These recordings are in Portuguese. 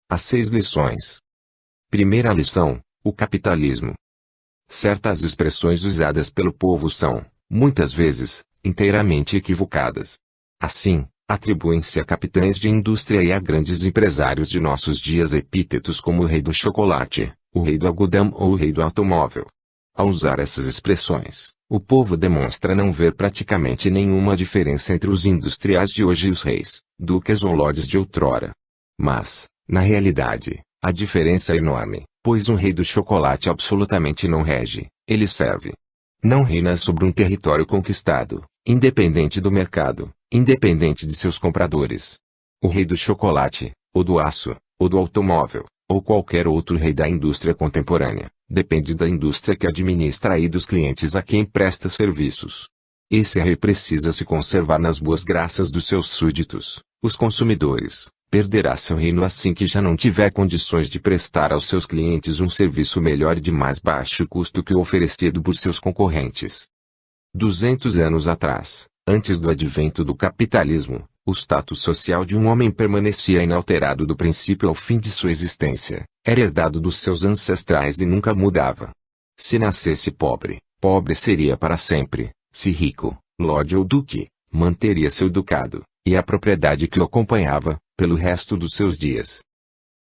As 6 lições. Primeira lição: o capitalismo. Certas expressões usadas pelo povo são, muitas vezes, inteiramente equivocadas. Assim, atribuem-se a capitães de indústria e a grandes empresários de nossos dias epítetos como o rei do chocolate, o rei do algodão ou o rei do automóvel. Ao usar essas expressões, o povo demonstra não ver praticamente nenhuma diferença entre os industriais de hoje e os reis, duques ou lordes de outrora. Mas, na realidade, a diferença é enorme, pois um rei do chocolate absolutamente não rege, ele serve. Não reina sobre um território conquistado, independente do mercado, independente de seus compradores. O rei do chocolate, ou do aço, ou do automóvel, ou qualquer outro rei da indústria contemporânea, depende da indústria que administra e dos clientes a quem presta serviços. Esse rei precisa se conservar nas boas graças dos seus súditos, os consumidores. Perderá seu reino assim que já não tiver condições de prestar aos seus clientes um serviço melhor e de mais baixo custo que o oferecido por seus concorrentes. 200 anos atrás, antes do advento do capitalismo, o status social de um homem permanecia inalterado do princípio ao fim de sua existência, era herdado dos seus ancestrais e nunca mudava. Se nascesse pobre, pobre seria para sempre; se rico, lorde ou duque, manteria seu ducado, e a propriedade que o acompanhava, pelo resto dos seus dias.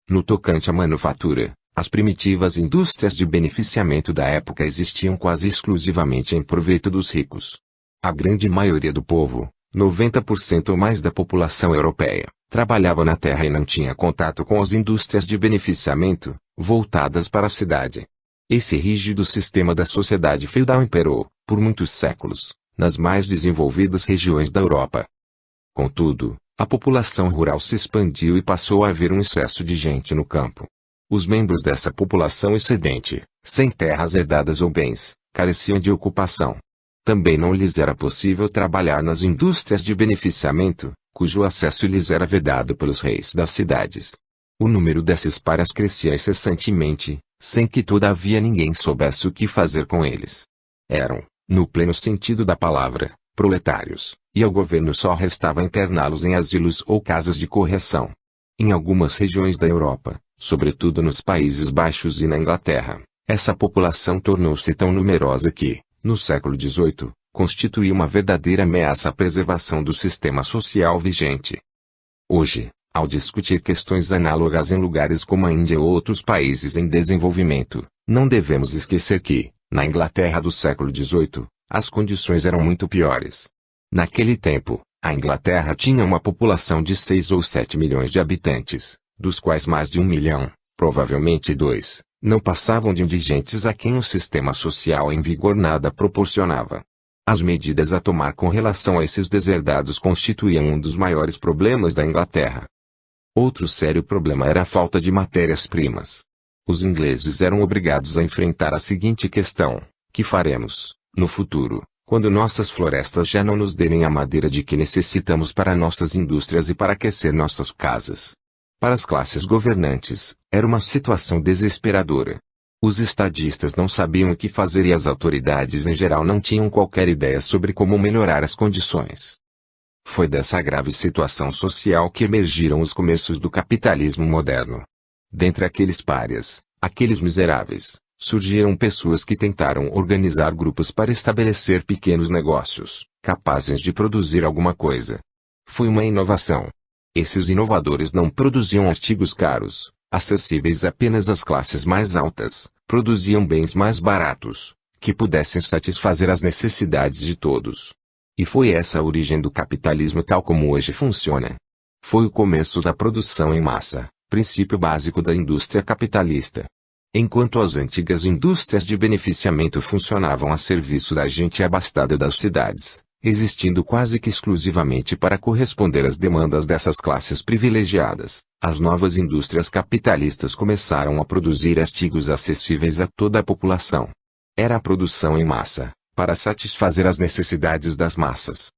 No tocante à manufatura, as primitivas indústrias de beneficiamento da época existiam quase exclusivamente em proveito dos ricos. A grande maioria do povo, 90% ou mais da população europeia, trabalhava na terra e não tinha contato com as indústrias de beneficiamento, voltadas para a cidade. Esse rígido sistema da sociedade feudal imperou, por muitos séculos, nas mais desenvolvidas regiões da Europa. Contudo, a população rural se expandiu e passou a haver um excesso de gente no campo. Os membros dessa população excedente, sem terras herdadas ou bens, careciam de ocupação. Também não lhes era possível trabalhar nas indústrias de beneficiamento, cujo acesso lhes era vedado pelos reis das cidades. O número desses párias crescia incessantemente, sem que todavia ninguém soubesse o que fazer com eles. Eram, no pleno sentido da palavra, proletários, e ao governo só restava interná-los em asilos ou casas de correção. Em algumas regiões da Europa, sobretudo nos Países Baixos e na Inglaterra, essa população tornou-se tão numerosa que, no século XVIII, constituía uma verdadeira ameaça à preservação do sistema social vigente. Hoje, ao discutir questões análogas em lugares como a Índia ou outros países em desenvolvimento, não devemos esquecer que, na Inglaterra do século XVIII, as condições eram muito piores. Naquele tempo, a Inglaterra tinha uma população de 6 ou 7 milhões de habitantes, dos quais mais de 1 milhão, provavelmente 2, não passavam de indigentes a quem o sistema social em vigor nada proporcionava. As medidas a tomar com relação a esses deserdados constituíam um dos maiores problemas da Inglaterra. Outro sério problema era a falta de matérias-primas. Os ingleses eram obrigados a enfrentar a seguinte questão: que faremos, no futuro, quando nossas florestas já não nos derem a madeira de que necessitamos para nossas indústrias e para aquecer nossas casas? Para as classes governantes, era uma situação desesperadora. Os estadistas não sabiam o que fazer e as autoridades em geral não tinham qualquer ideia sobre como melhorar as condições. Foi dessa grave situação social que emergiram os começos do capitalismo moderno. Dentre aqueles párias, aqueles miseráveis, surgiram pessoas que tentaram organizar grupos para estabelecer pequenos negócios, capazes de produzir alguma coisa. Foi uma inovação. Esses inovadores não produziam artigos caros, acessíveis apenas às classes mais altas, produziam bens mais baratos, que pudessem satisfazer as necessidades de todos. E foi essa a origem do capitalismo tal como hoje funciona. Foi o começo da produção em massa, princípio básico da indústria capitalista. Enquanto as antigas indústrias de beneficiamento funcionavam a serviço da gente abastada das cidades, existindo quase que exclusivamente para corresponder às demandas dessas classes privilegiadas, as novas indústrias capitalistas começaram a produzir artigos acessíveis a toda a população. Era a produção em massa, para satisfazer as necessidades das massas.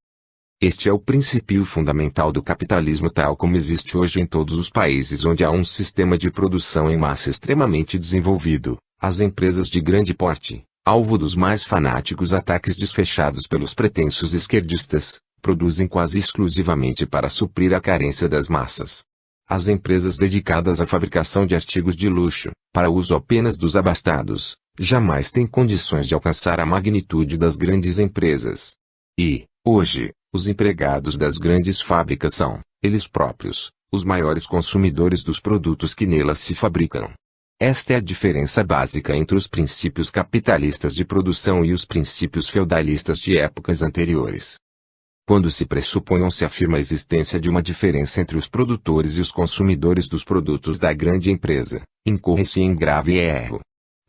Este é o princípio fundamental do capitalismo tal como existe hoje em todos os países onde há um sistema de produção em massa extremamente desenvolvido. As empresas de grande porte, alvo dos mais fanáticos ataques desfechados pelos pretensos esquerdistas, produzem quase exclusivamente para suprir a carência das massas. As empresas dedicadas à fabricação de artigos de luxo, para uso apenas dos abastados, jamais têm condições de alcançar a magnitude das grandes empresas. E, hoje, os empregados das grandes fábricas são, eles próprios, os maiores consumidores dos produtos que nelas se fabricam. Esta é a diferença básica entre os princípios capitalistas de produção e os princípios feudalistas de épocas anteriores. Quando se pressupõe ou se afirma a existência de uma diferença entre os produtores e os consumidores dos produtos da grande empresa, incorre-se em grave erro.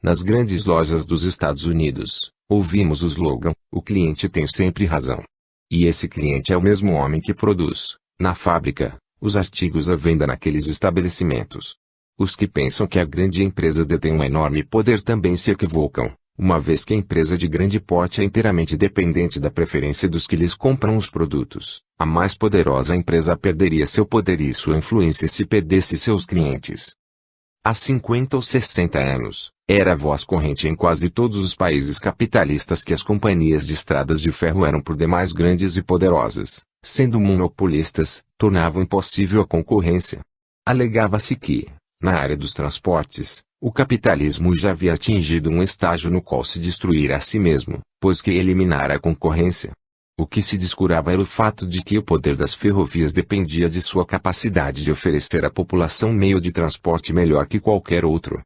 Nas grandes lojas dos Estados Unidos, ouvimos o slogan: o cliente tem sempre razão. E esse cliente é o mesmo homem que produz, na fábrica, os artigos à venda naqueles estabelecimentos. Os que pensam que a grande empresa detém um enorme poder também se equivocam, uma vez que a empresa de grande porte é inteiramente dependente da preferência dos que lhes compram os produtos. A mais poderosa empresa perderia seu poder e sua influência se perdesse seus clientes. Há 50 ou 60 anos, era voz corrente em quase todos os países capitalistas que as companhias de estradas de ferro eram por demais grandes e poderosas, sendo monopolistas, tornavam impossível a concorrência. Alegava-se que, na área dos transportes, o capitalismo já havia atingido um estágio no qual se destruíra a si mesmo, pois que eliminara a concorrência. O que se descurava era o fato de que o poder das ferrovias dependia de sua capacidade de oferecer à população meio de transporte melhor que qualquer outro.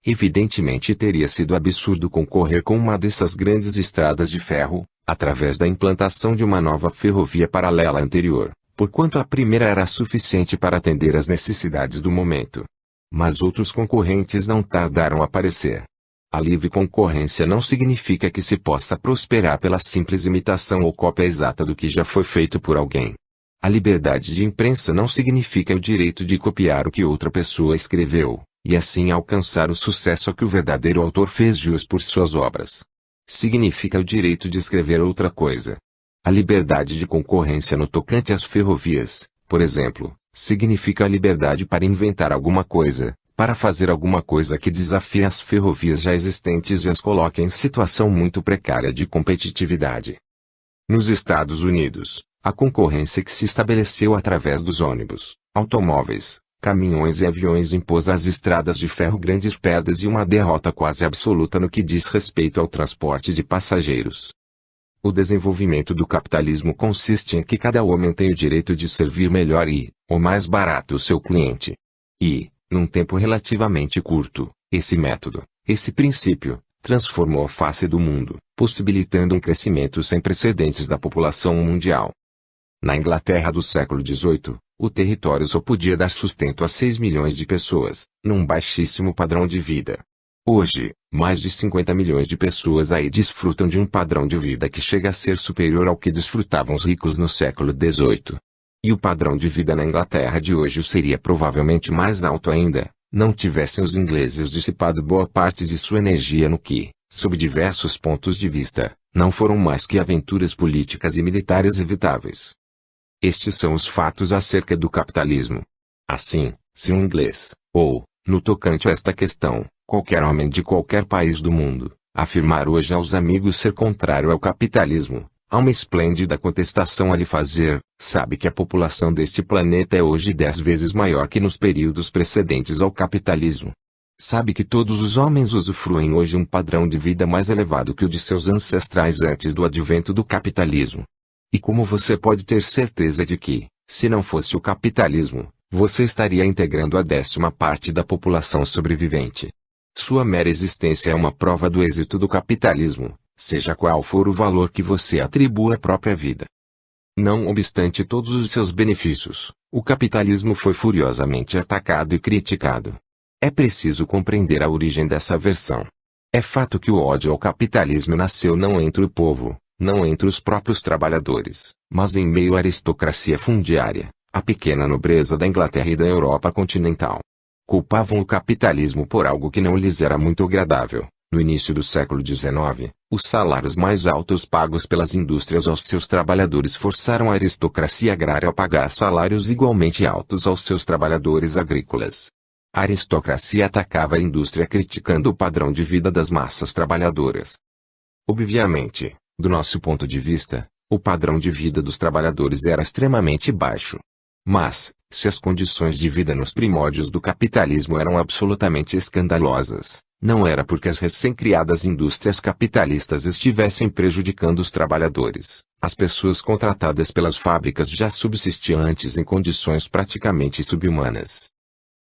Evidentemente teria sido absurdo concorrer com uma dessas grandes estradas de ferro, através da implantação de uma nova ferrovia paralela à anterior, porquanto a primeira era suficiente para atender às necessidades do momento. Mas outros concorrentes não tardaram a aparecer. A livre concorrência não significa que se possa prosperar pela simples imitação ou cópia exata do que já foi feito por alguém. A liberdade de imprensa não significa o direito de copiar o que outra pessoa escreveu, e assim alcançar o sucesso a que o verdadeiro autor fez jus por suas obras. Significa o direito de escrever outra coisa. A liberdade de concorrência no tocante às ferrovias, por exemplo, significa a liberdade para inventar alguma coisa, para fazer alguma coisa que desafie as ferrovias já existentes e as coloque em situação muito precária de competitividade. Nos Estados Unidos, a concorrência que se estabeleceu através dos ônibus, automóveis, caminhões e aviões impôs às estradas de ferro grandes perdas e uma derrota quase absoluta no que diz respeito ao transporte de passageiros. O desenvolvimento do capitalismo consiste em que cada homem tem o direito de servir melhor e, ou mais barato o seu cliente. E, num tempo relativamente curto, esse método, esse princípio, transformou a face do mundo, possibilitando um crescimento sem precedentes da população mundial. Na Inglaterra do século XVIII, o território só podia dar sustento a 6 milhões de pessoas, num baixíssimo padrão de vida. Hoje, mais de 50 milhões de pessoas aí desfrutam de um padrão de vida que chega a ser superior ao que desfrutavam os ricos no século XVIII. E o padrão de vida na Inglaterra de hoje seria provavelmente mais alto ainda, não tivessem os ingleses dissipado boa parte de sua energia no que, sob diversos pontos de vista, não foram mais que aventuras políticas e militares evitáveis. Estes são os fatos acerca do capitalismo. Assim, se um inglês, ou, no tocante a esta questão, qualquer homem de qualquer país do mundo, afirmar hoje aos amigos ser contrário ao capitalismo, há uma esplêndida contestação a lhe fazer: sabe que a população deste planeta é hoje 10 vezes maior que nos períodos precedentes ao capitalismo. Sabe que todos os homens usufruem hoje um padrão de vida mais elevado que o de seus ancestrais antes do advento do capitalismo. E como você pode ter certeza de que, se não fosse o capitalismo, você estaria integrando a 10ª parte da população sobrevivente? Sua mera existência é uma prova do êxito do capitalismo, seja qual for o valor que você atribua à própria vida. Não obstante todos os seus benefícios, o capitalismo foi furiosamente atacado e criticado. É preciso compreender a origem dessa aversão. É fato que o ódio ao capitalismo nasceu não entre o povo, não entre os próprios trabalhadores, mas em meio à aristocracia fundiária, a pequena nobreza da Inglaterra e da Europa continental. Culpavam o capitalismo por algo que não lhes era muito agradável. No início do século XIX, os salários mais altos pagos pelas indústrias aos seus trabalhadores forçaram a aristocracia agrária a pagar salários igualmente altos aos seus trabalhadores agrícolas. A aristocracia atacava a indústria criticando o padrão de vida das massas trabalhadoras. Obviamente, do nosso ponto de vista, o padrão de vida dos trabalhadores era extremamente baixo. Mas, se as condições de vida nos primórdios do capitalismo eram absolutamente escandalosas, não era porque as recém-criadas indústrias capitalistas estivessem prejudicando os trabalhadores. As pessoas contratadas pelas fábricas já subsistiam antes em condições praticamente subhumanas.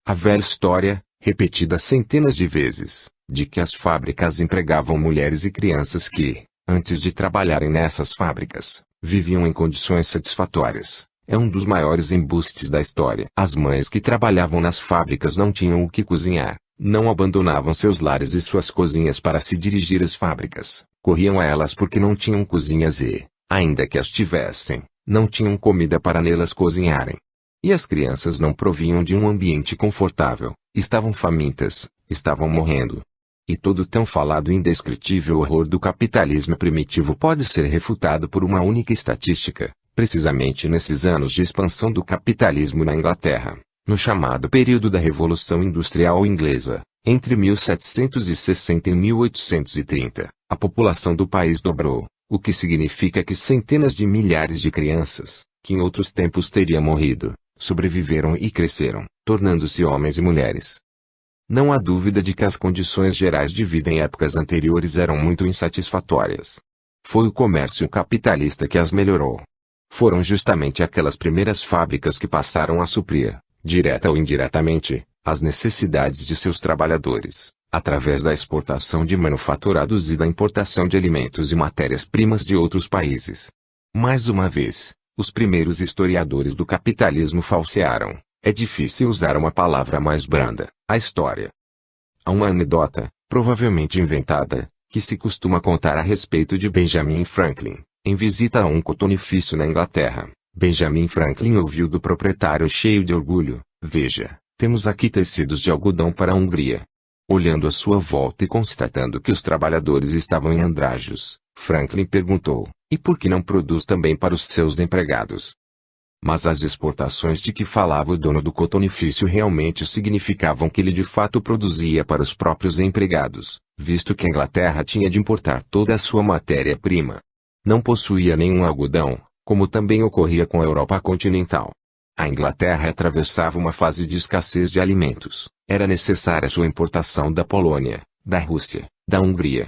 A velha história, repetida centenas de vezes, de que as fábricas empregavam mulheres e crianças que, antes de trabalharem nessas fábricas, viviam em condições satisfatórias, é um dos maiores embustes da história. As mães que trabalhavam nas fábricas não tinham o que cozinhar, não abandonavam seus lares e suas cozinhas para se dirigir às fábricas, corriam a elas porque não tinham cozinhas e, ainda que as tivessem, não tinham comida para nelas cozinharem. E as crianças não provinham de um ambiente confortável, estavam famintas, estavam morrendo. E todo o tão falado e indescritível horror do capitalismo primitivo pode ser refutado por uma única estatística. Precisamente nesses anos de expansão do capitalismo na Inglaterra, no chamado período da Revolução Industrial Inglesa, entre 1760 e 1830, a população do país dobrou, o que significa que centenas de milhares de crianças, que em outros tempos teriam morrido, sobreviveram e cresceram, tornando-se homens e mulheres. Não há dúvida de que as condições gerais de vida em épocas anteriores eram muito insatisfatórias. Foi o comércio capitalista que as melhorou. Foram justamente aquelas primeiras fábricas que passaram a suprir, direta ou indiretamente, as necessidades de seus trabalhadores, através da exportação de manufaturados e da importação de alimentos e matérias-primas de outros países. Mais uma vez, os primeiros historiadores do capitalismo falsearam, é difícil usar uma palavra mais branda, a história. Há uma anedota, provavelmente inventada, que se costuma contar a respeito de Benjamin Franklin. Em visita a um cotonifício na Inglaterra, Benjamin Franklin ouviu do proprietário cheio de orgulho: "Veja, temos aqui tecidos de algodão para a Hungria." Olhando à sua volta e constatando que os trabalhadores estavam em andrajos, Franklin perguntou: "E por que não produz também para os seus empregados?" Mas as exportações de que falava o dono do cotonifício realmente significavam que ele de fato produzia para os próprios empregados, visto que a Inglaterra tinha de importar toda a sua matéria-prima. Não possuía nenhum algodão, como também ocorria com a Europa continental. A Inglaterra atravessava uma fase de escassez de alimentos. Era necessária sua importação da Polônia, da Rússia, da Hungria.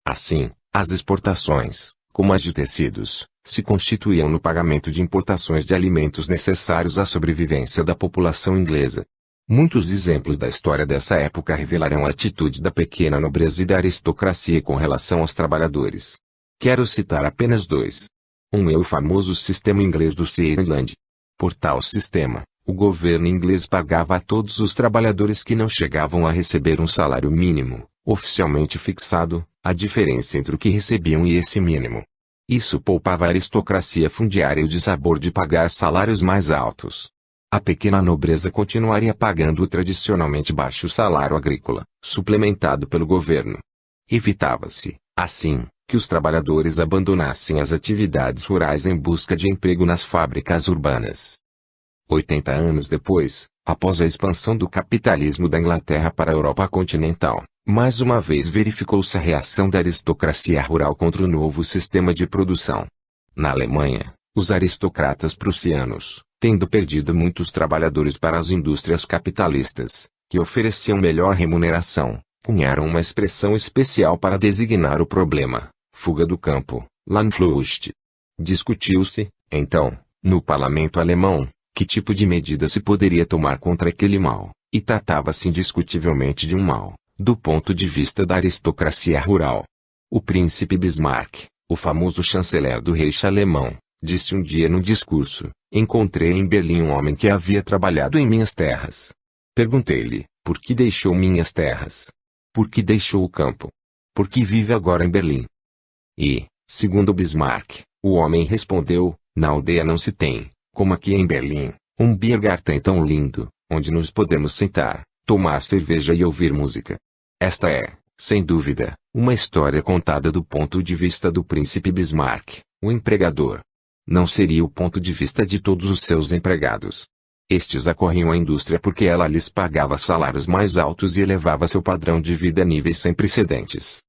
Assim, as exportações, como as de tecidos, se constituíam no pagamento de importações de alimentos necessários à sobrevivência da população inglesa. Muitos exemplos da história dessa época revelarão a atitude da pequena nobreza e da aristocracia com relação aos trabalhadores. Quero citar apenas dois. Um é o famoso sistema inglês do Sealand. Por tal sistema, o governo inglês pagava a todos os trabalhadores que não chegavam a receber um salário mínimo, oficialmente fixado, a diferença entre o que recebiam e esse mínimo. Isso poupava a aristocracia fundiária o dissabor de pagar salários mais altos. A pequena nobreza continuaria pagando o tradicionalmente baixo salário agrícola, suplementado pelo governo. Evitava-se, assim, que os trabalhadores abandonassem as atividades rurais em busca de emprego nas fábricas urbanas. 80 anos depois, após a expansão do capitalismo da Inglaterra para a Europa continental, mais uma vez verificou-se a reação da aristocracia rural contra o novo sistema de produção. Na Alemanha, os aristocratas prussianos, tendo perdido muitos trabalhadores para as indústrias capitalistas, que ofereciam melhor remuneração, cunharam uma expressão especial para designar o problema: fuga do campo, Landflucht. Discutiu-se, então, no parlamento alemão, que tipo de medida se poderia tomar contra aquele mal, e tratava-se indiscutivelmente de um mal, do ponto de vista da aristocracia rural. O príncipe Bismarck, o famoso chanceler do Reich alemão, disse um dia num discurso: "Encontrei em Berlim um homem que havia trabalhado em minhas terras. Perguntei-lhe, por que deixou minhas terras? Por que deixou o campo? Por que vive agora em Berlim?" E, segundo Bismarck, o homem respondeu: "Na aldeia não se tem, como aqui em Berlim, um Biergarten tão lindo, onde nos podemos sentar, tomar cerveja e ouvir música." Esta é, sem dúvida, uma história contada do ponto de vista do príncipe Bismarck, o empregador. Não seria o ponto de vista de todos os seus empregados. Estes acorriam à indústria porque ela lhes pagava salários mais altos e elevava seu padrão de vida a níveis sem precedentes.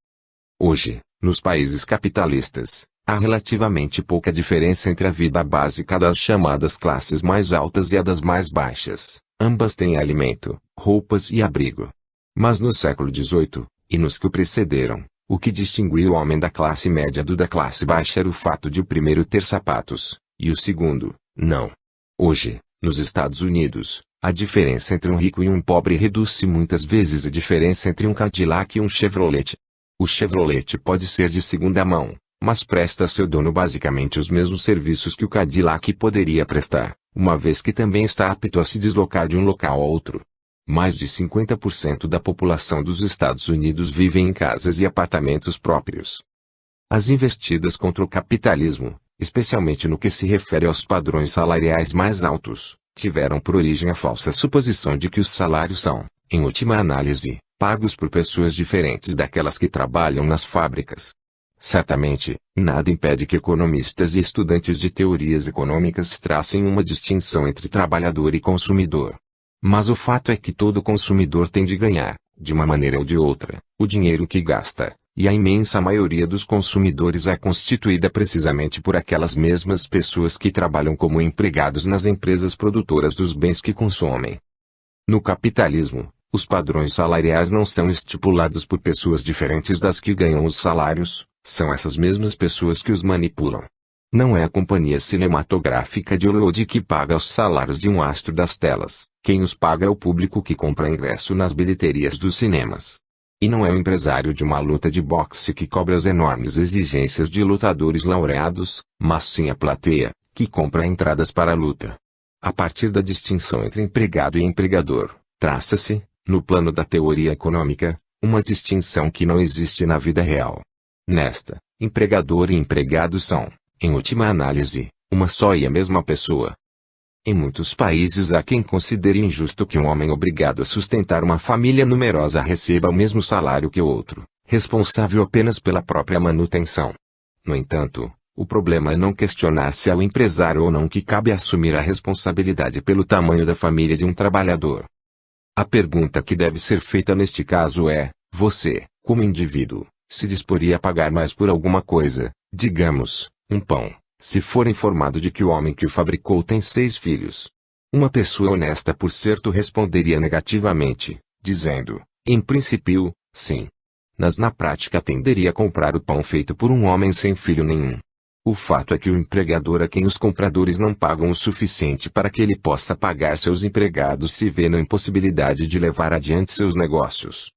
Hoje, nos países capitalistas, Há relativamente pouca diferença entre a vida básica das chamadas classes mais altas e a das mais baixas. Ambas têm alimento, roupas e abrigo. Mas no século XVIII, e nos que o precederam, o que distinguia o homem da classe média do da classe baixa era o fato de o primeiro ter sapatos, e o segundo, não. Hoje, nos Estados Unidos, a diferença entre um rico e um pobre reduz-se muitas vezes à diferença entre um Cadillac e um Chevrolet. O Chevrolet pode ser de segunda mão, mas presta a seu dono basicamente os mesmos serviços que o Cadillac poderia prestar, uma vez que também está apto a se deslocar de um local a outro. Mais de 50% da população dos Estados Unidos vive em casas e apartamentos próprios. As investidas contra o capitalismo, especialmente no que se refere aos padrões salariais mais altos, tiveram por origem a falsa suposição de que os salários são, em última análise, pagos por pessoas diferentes daquelas que trabalham nas fábricas. Certamente, nada impede que economistas e estudantes de teorias econômicas tracem uma distinção entre trabalhador e consumidor. Mas o fato é que todo consumidor tem de ganhar, de uma maneira ou de outra, o dinheiro que gasta, e a imensa maioria dos consumidores é constituída precisamente por aquelas mesmas pessoas que trabalham como empregados nas empresas produtoras dos bens que consomem. No capitalismo, os padrões salariais não são estipulados por pessoas diferentes das que ganham os salários, são essas mesmas pessoas que os manipulam. Não é a companhia cinematográfica de Hollywood que paga os salários de um astro das telas, quem os paga é o público que compra ingresso nas bilheterias dos cinemas. E não é o empresário de uma luta de boxe que cobra as enormes exigências de lutadores laureados, mas sim a plateia, que compra entradas para a luta. A partir da distinção entre empregado e empregador, traça-se, no plano da teoria econômica, uma distinção que não existe na vida real. Nesta, empregador e empregado são, em última análise, uma só e a mesma pessoa. Em muitos países há quem considere injusto que um homem obrigado a sustentar uma família numerosa receba o mesmo salário que o outro, responsável apenas pela própria manutenção. No entanto, o problema é não questionar se é o empresário ou não que cabe assumir a responsabilidade pelo tamanho da família de um trabalhador. A pergunta que deve ser feita neste caso é: você, como indivíduo, se disporia a pagar mais por alguma coisa, digamos, um pão, se for informado de que o homem que o fabricou tem 6 filhos? Uma pessoa honesta por certo responderia negativamente, dizendo, em princípio, sim. Mas na prática tenderia a comprar o pão feito por um homem sem filho nenhum. O fato é que o empregador a quem os compradores não pagam o suficiente para que ele possa pagar seus empregados se vê na impossibilidade de levar adiante seus negócios.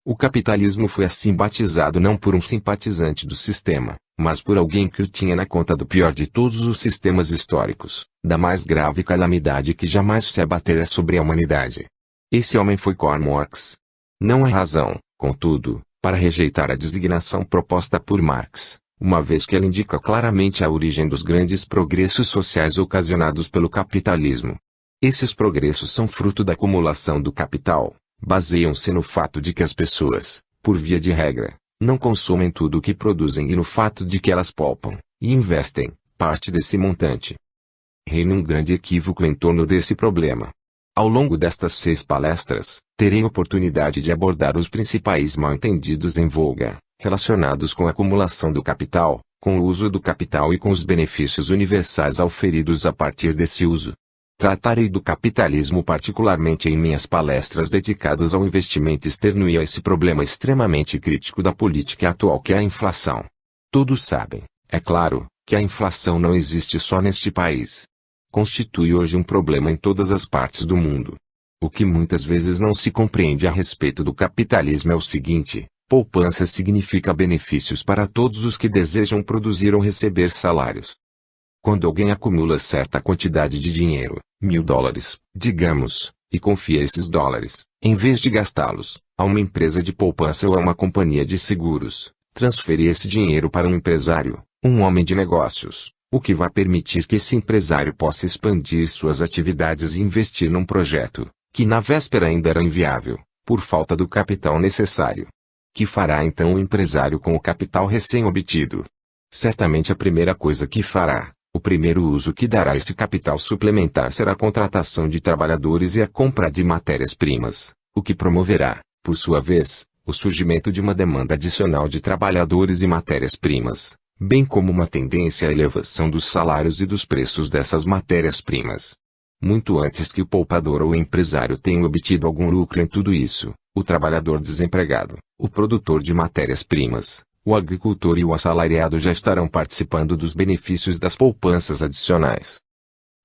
O capitalismo foi assim batizado não por um simpatizante do sistema, mas por alguém que o tinha na conta do pior de todos os sistemas históricos, da mais grave calamidade que jamais se abatera sobre a humanidade. Esse homem foi Karl Marx. Não há razão, contudo, para rejeitar a designação proposta por Marx, uma vez que ela indica claramente a origem dos grandes progressos sociais ocasionados pelo capitalismo. Esses progressos são fruto da acumulação do capital, baseiam-se no fato de que as pessoas, por via de regra, não consomem tudo o que produzem e no fato de que elas poupam, e investem, parte desse montante. Reina um grande equívoco em torno desse problema. Ao longo destas 6 palestras, terei oportunidade de abordar os principais mal-entendidos em voga, relacionados com a acumulação do capital, com o uso do capital e com os benefícios universais auferidos a partir desse uso. Tratarei do capitalismo particularmente em minhas palestras dedicadas ao investimento externo e a esse problema extremamente crítico da política atual que é a inflação. Todos sabem, é claro, que a inflação não existe só neste país. Constitui hoje um problema em todas as partes do mundo. O que muitas vezes não se compreende a respeito do capitalismo é o seguinte: poupança significa benefícios para todos os que desejam produzir ou receber salários. Quando alguém acumula certa quantidade de dinheiro, $1.000, digamos, e confia esses dólares, em vez de gastá-los, a uma empresa de poupança ou a uma companhia de seguros, transfere esse dinheiro para um empresário, um homem de negócios, o que vai permitir que esse empresário possa expandir suas atividades e investir num projeto, que na véspera ainda era inviável, por falta do capital necessário. Que fará então o empresário com o capital recém-obtido? Certamente a primeira coisa que fará, o primeiro uso que dará a esse capital suplementar será a contratação de trabalhadores e a compra de matérias-primas, o que promoverá, por sua vez, o surgimento de uma demanda adicional de trabalhadores e matérias-primas, bem como uma tendência à elevação dos salários e dos preços dessas matérias-primas. Muito antes que o poupador ou o empresário tenha obtido algum lucro em tudo isso, o trabalhador desempregado, o produtor de matérias-primas, o agricultor e o assalariado já estarão participando dos benefícios das poupanças adicionais.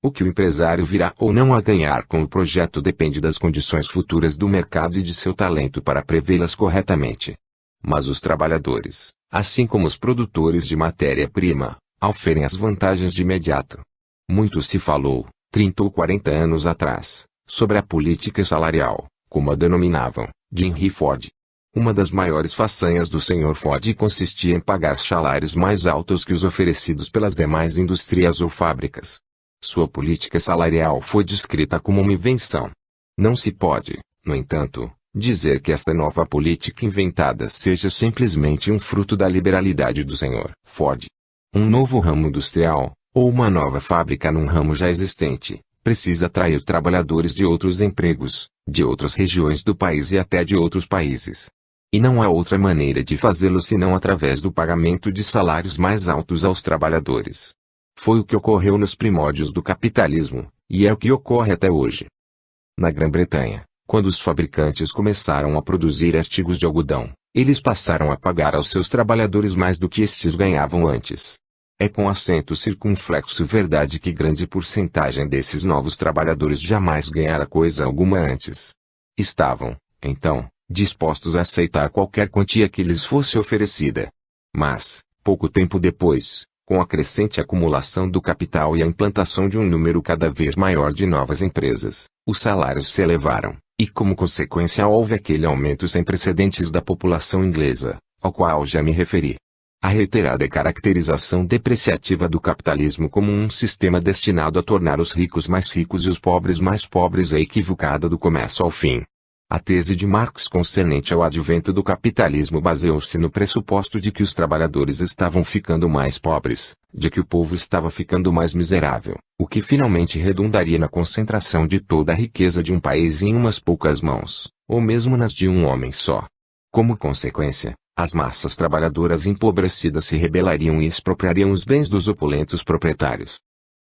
O que o empresário virá ou não a ganhar com o projeto depende das condições futuras do mercado e de seu talento para prevê-las corretamente. Mas os trabalhadores, assim como os produtores de matéria-prima, auferem as vantagens de imediato. Muito se falou, 30 ou 40 anos atrás, sobre a política salarial, como a denominavam, de Henry Ford. Uma das maiores façanhas do Sr. Ford consistia em pagar salários mais altos que os oferecidos pelas demais indústrias ou fábricas. Sua política salarial foi descrita como uma invenção. Não se pode, no entanto, dizer que essa nova política inventada seja simplesmente um fruto da liberalidade do Sr. Ford. Um novo ramo industrial, ou uma nova fábrica num ramo já existente, precisa atrair trabalhadores de outros empregos, de outras regiões do país e até de outros países. E não há outra maneira de fazê-lo senão através do pagamento de salários mais altos aos trabalhadores. Foi o que ocorreu nos primórdios do capitalismo, e é o que ocorre até hoje. Na Grã-Bretanha, quando os fabricantes começaram a produzir artigos de algodão, eles passaram a pagar aos seus trabalhadores mais do que estes ganhavam antes. É com acento circunflexo verdade que grande porcentagem desses novos trabalhadores jamais ganhara coisa alguma antes. Estavam, então, dispostos a aceitar qualquer quantia que lhes fosse oferecida. Mas, pouco tempo depois, com a crescente acumulação do capital e a implantação de um número cada vez maior de novas empresas, os salários se elevaram, e como consequência houve aquele aumento sem precedentes da população inglesa, ao qual já me referi. A reiterada caracterização depreciativa do capitalismo como um sistema destinado a tornar os ricos mais ricos e os pobres mais pobres é equivocada do começo ao fim. A tese de Marx concernente ao advento do capitalismo baseou-se no pressuposto de que os trabalhadores estavam ficando mais pobres, de que o povo estava ficando mais miserável, o que finalmente redundaria na concentração de toda a riqueza de um país em umas poucas mãos, ou mesmo nas de um homem só. Como consequência, as massas trabalhadoras empobrecidas se rebelariam e expropriariam os bens dos opulentos proprietários.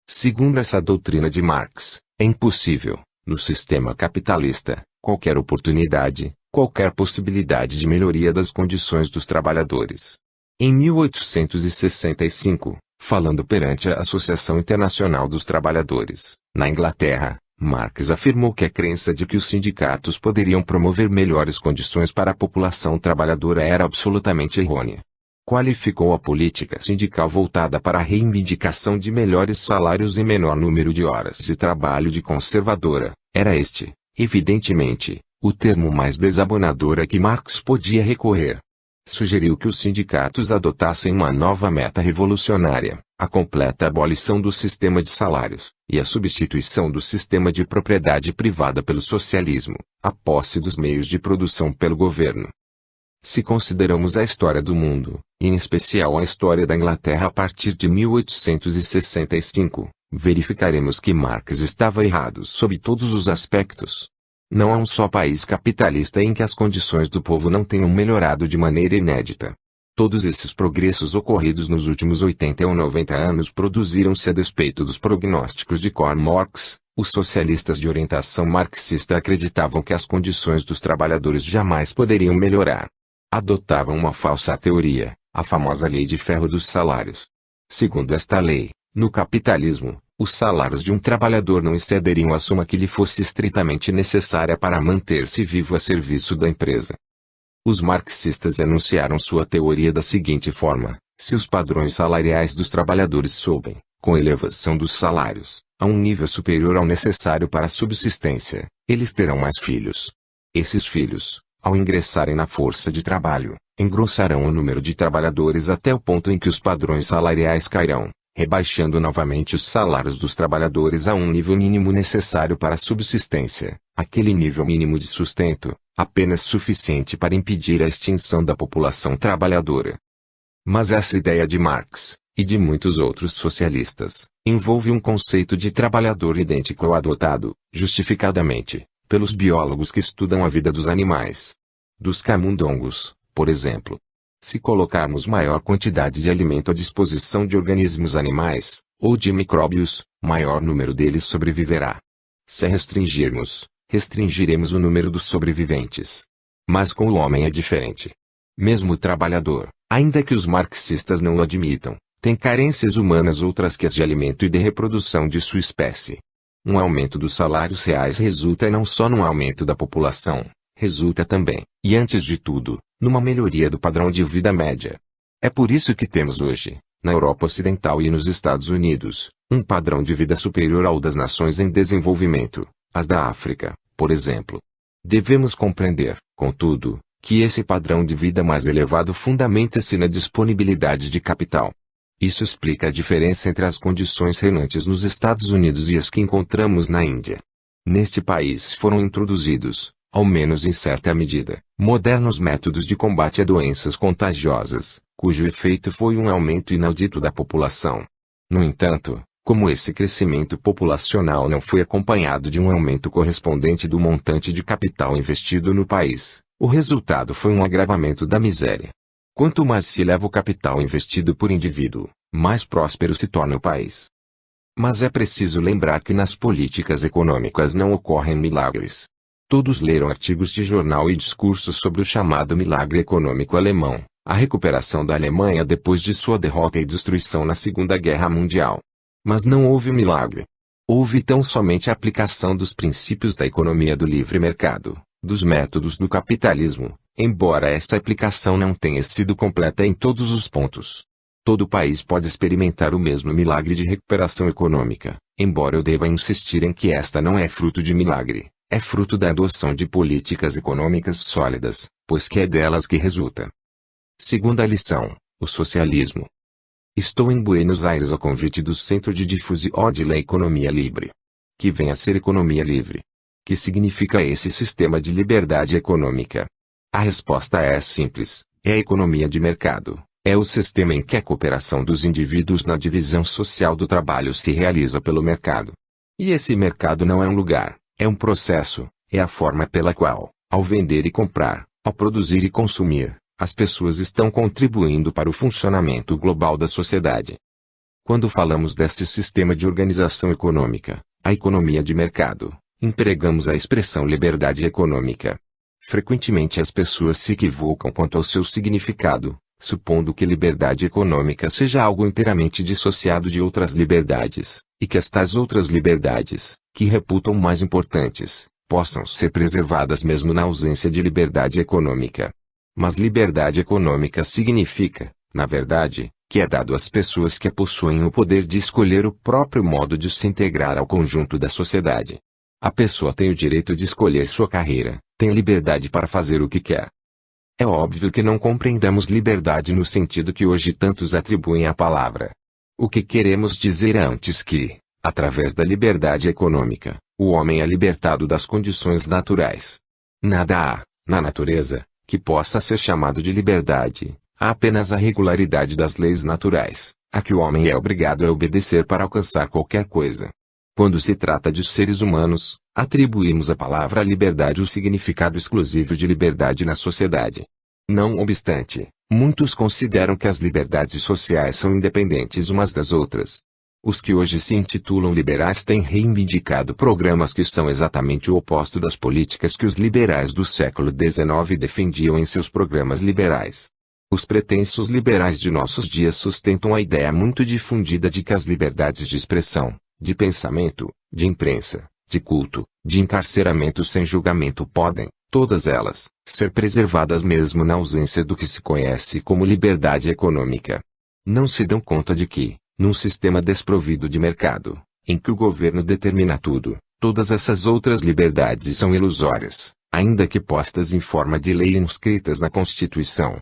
Segundo essa doutrina de Marx, é impossível, no sistema capitalista, qualquer oportunidade, qualquer possibilidade de melhoria das condições dos trabalhadores. Em 1865, falando perante a Associação Internacional dos Trabalhadores, na Inglaterra, Marx afirmou que a crença de que os sindicatos poderiam promover melhores condições para a população trabalhadora era absolutamente errônea. Qualificou a política sindical voltada para a reivindicação de melhores salários e menor número de horas de trabalho de conservadora. Era este, evidentemente, o termo mais desabonador a que Marx podia recorrer. Sugeriu que os sindicatos adotassem uma nova meta revolucionária, a completa abolição do sistema de salários, e a substituição do sistema de propriedade privada pelo socialismo, a posse dos meios de produção pelo governo. Se consideramos a história do mundo, e em especial a história da Inglaterra a partir de 1865, verificaremos que Marx estava errado sob todos os aspectos. Não há um só país capitalista em que as condições do povo não tenham melhorado de maneira inédita. Todos esses progressos ocorridos nos últimos 80 ou 90 anos produziram-se a despeito dos prognósticos de Karl Marx. Os socialistas de orientação marxista acreditavam que as condições dos trabalhadores jamais poderiam melhorar. Adotavam uma falsa teoria, a famosa lei de ferro dos salários. Segundo esta lei, no capitalismo, os salários de um trabalhador não excederiam a soma que lhe fosse estritamente necessária para manter-se vivo a serviço da empresa. Os marxistas enunciaram sua teoria da seguinte forma: se os padrões salariais dos trabalhadores sobem, com elevação dos salários, a um nível superior ao necessário para a subsistência, eles terão mais filhos. Esses filhos, ao ingressarem na força de trabalho, engrossarão o número de trabalhadores até o ponto em que os padrões salariais cairão, rebaixando novamente os salários dos trabalhadores a um nível mínimo necessário para a subsistência, aquele nível mínimo de sustento, apenas suficiente para impedir a extinção da população trabalhadora. Mas essa ideia de Marx, e de muitos outros socialistas, envolve um conceito de trabalhador idêntico ao adotado, justificadamente, pelos biólogos que estudam a vida dos animais. Dos camundongos, por exemplo. Se colocarmos maior quantidade de alimento à disposição de organismos animais, ou de micróbios, maior número deles sobreviverá. Se restringiremos o número dos sobreviventes. Mas com o homem é diferente. Mesmo o trabalhador, ainda que os marxistas não o admitam, tem carências humanas outras que as de alimento e de reprodução de sua espécie. Um aumento dos salários reais resulta não só num aumento da população, resulta também, e antes de tudo, numa melhoria do padrão de vida média. É por isso que temos hoje, na Europa Ocidental e nos Estados Unidos, um padrão de vida superior ao das nações em desenvolvimento, as da África, por exemplo. Devemos compreender, contudo, que esse padrão de vida mais elevado fundamenta-se na disponibilidade de capital. Isso explica a diferença entre as condições reinantes nos Estados Unidos e as que encontramos na Índia. Neste país foram introduzidos, ao menos em certa medida, modernos métodos de combate a doenças contagiosas, cujo efeito foi um aumento inaudito da população. No entanto, como esse crescimento populacional não foi acompanhado de um aumento correspondente do montante de capital investido no país, o resultado foi um agravamento da miséria. Quanto mais se eleva o capital investido por indivíduo, mais próspero se torna o país. Mas é preciso lembrar que nas políticas econômicas não ocorrem milagres. Todos leram artigos de jornal e discursos sobre o chamado milagre econômico alemão, a recuperação da Alemanha depois de sua derrota e destruição na Segunda Guerra Mundial. Mas não houve milagre. Houve tão somente a aplicação dos princípios da economia do livre mercado, dos métodos do capitalismo, embora essa aplicação não tenha sido completa em todos os pontos. Todo país pode experimentar o mesmo milagre de recuperação econômica, embora eu deva insistir em que esta não é fruto de milagre, é fruto da adoção de políticas econômicas sólidas, pois que é delas que resulta. Segunda lição, o socialismo. Estou em Buenos Aires a convite do Centro de Difusión de la Economia Libre. Que vem a ser economia livre? Que significa esse sistema de liberdade econômica? A resposta é simples, é a economia de mercado, é o sistema em que a cooperação dos indivíduos na divisão social do trabalho se realiza pelo mercado. E esse mercado não é um lugar, é um processo, é a forma pela qual, ao vender e comprar, ao produzir e consumir, as pessoas estão contribuindo para o funcionamento global da sociedade. Quando falamos desse sistema de organização econômica, a economia de mercado, empregamos a expressão liberdade econômica. Frequentemente as pessoas se equivocam quanto ao seu significado, supondo que liberdade econômica seja algo inteiramente dissociado de outras liberdades, e que estas outras liberdades, que reputam mais importantes, possam ser preservadas mesmo na ausência de liberdade econômica. Mas liberdade econômica significa, na verdade, que é dado às pessoas que possuem o poder de escolher o próprio modo de se integrar ao conjunto da sociedade. A pessoa tem o direito de escolher sua carreira, tem liberdade para fazer o que quer. É óbvio que não compreendamos liberdade no sentido que hoje tantos atribuem à palavra. O que queremos dizer é antes que, através da liberdade econômica, o homem é libertado das condições naturais. Nada há, na natureza, que possa ser chamado de liberdade, há apenas a regularidade das leis naturais, a que o homem é obrigado a obedecer para alcançar qualquer coisa. Quando se trata de seres humanos, atribuímos à palavra liberdade o significado exclusivo de liberdade na sociedade. Não obstante, muitos consideram que as liberdades sociais são independentes umas das outras. Os que hoje se intitulam liberais têm reivindicado programas que são exatamente o oposto das políticas que os liberais do século XIX defendiam em seus programas liberais. Os pretensos liberais de nossos dias sustentam a ideia muito difundida de que as liberdades de expressão, de pensamento, de imprensa, de culto, de encarceramento sem julgamento podem, todas elas, ser preservadas mesmo na ausência do que se conhece como liberdade econômica. Não se dão conta de que, num sistema desprovido de mercado, em que o governo determina tudo, todas essas outras liberdades são ilusórias, ainda que postas em forma de lei inscritas na Constituição.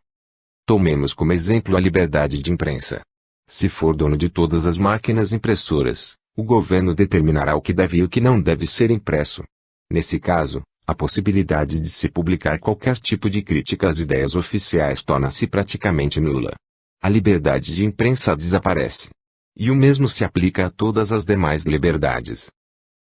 Tomemos como exemplo a liberdade de imprensa. Se for dono de todas as máquinas impressoras, o governo determinará o que deve e o que não deve ser impresso. Nesse caso, a possibilidade de se publicar qualquer tipo de crítica às ideias oficiais torna-se praticamente nula. A liberdade de imprensa desaparece. E o mesmo se aplica a todas as demais liberdades.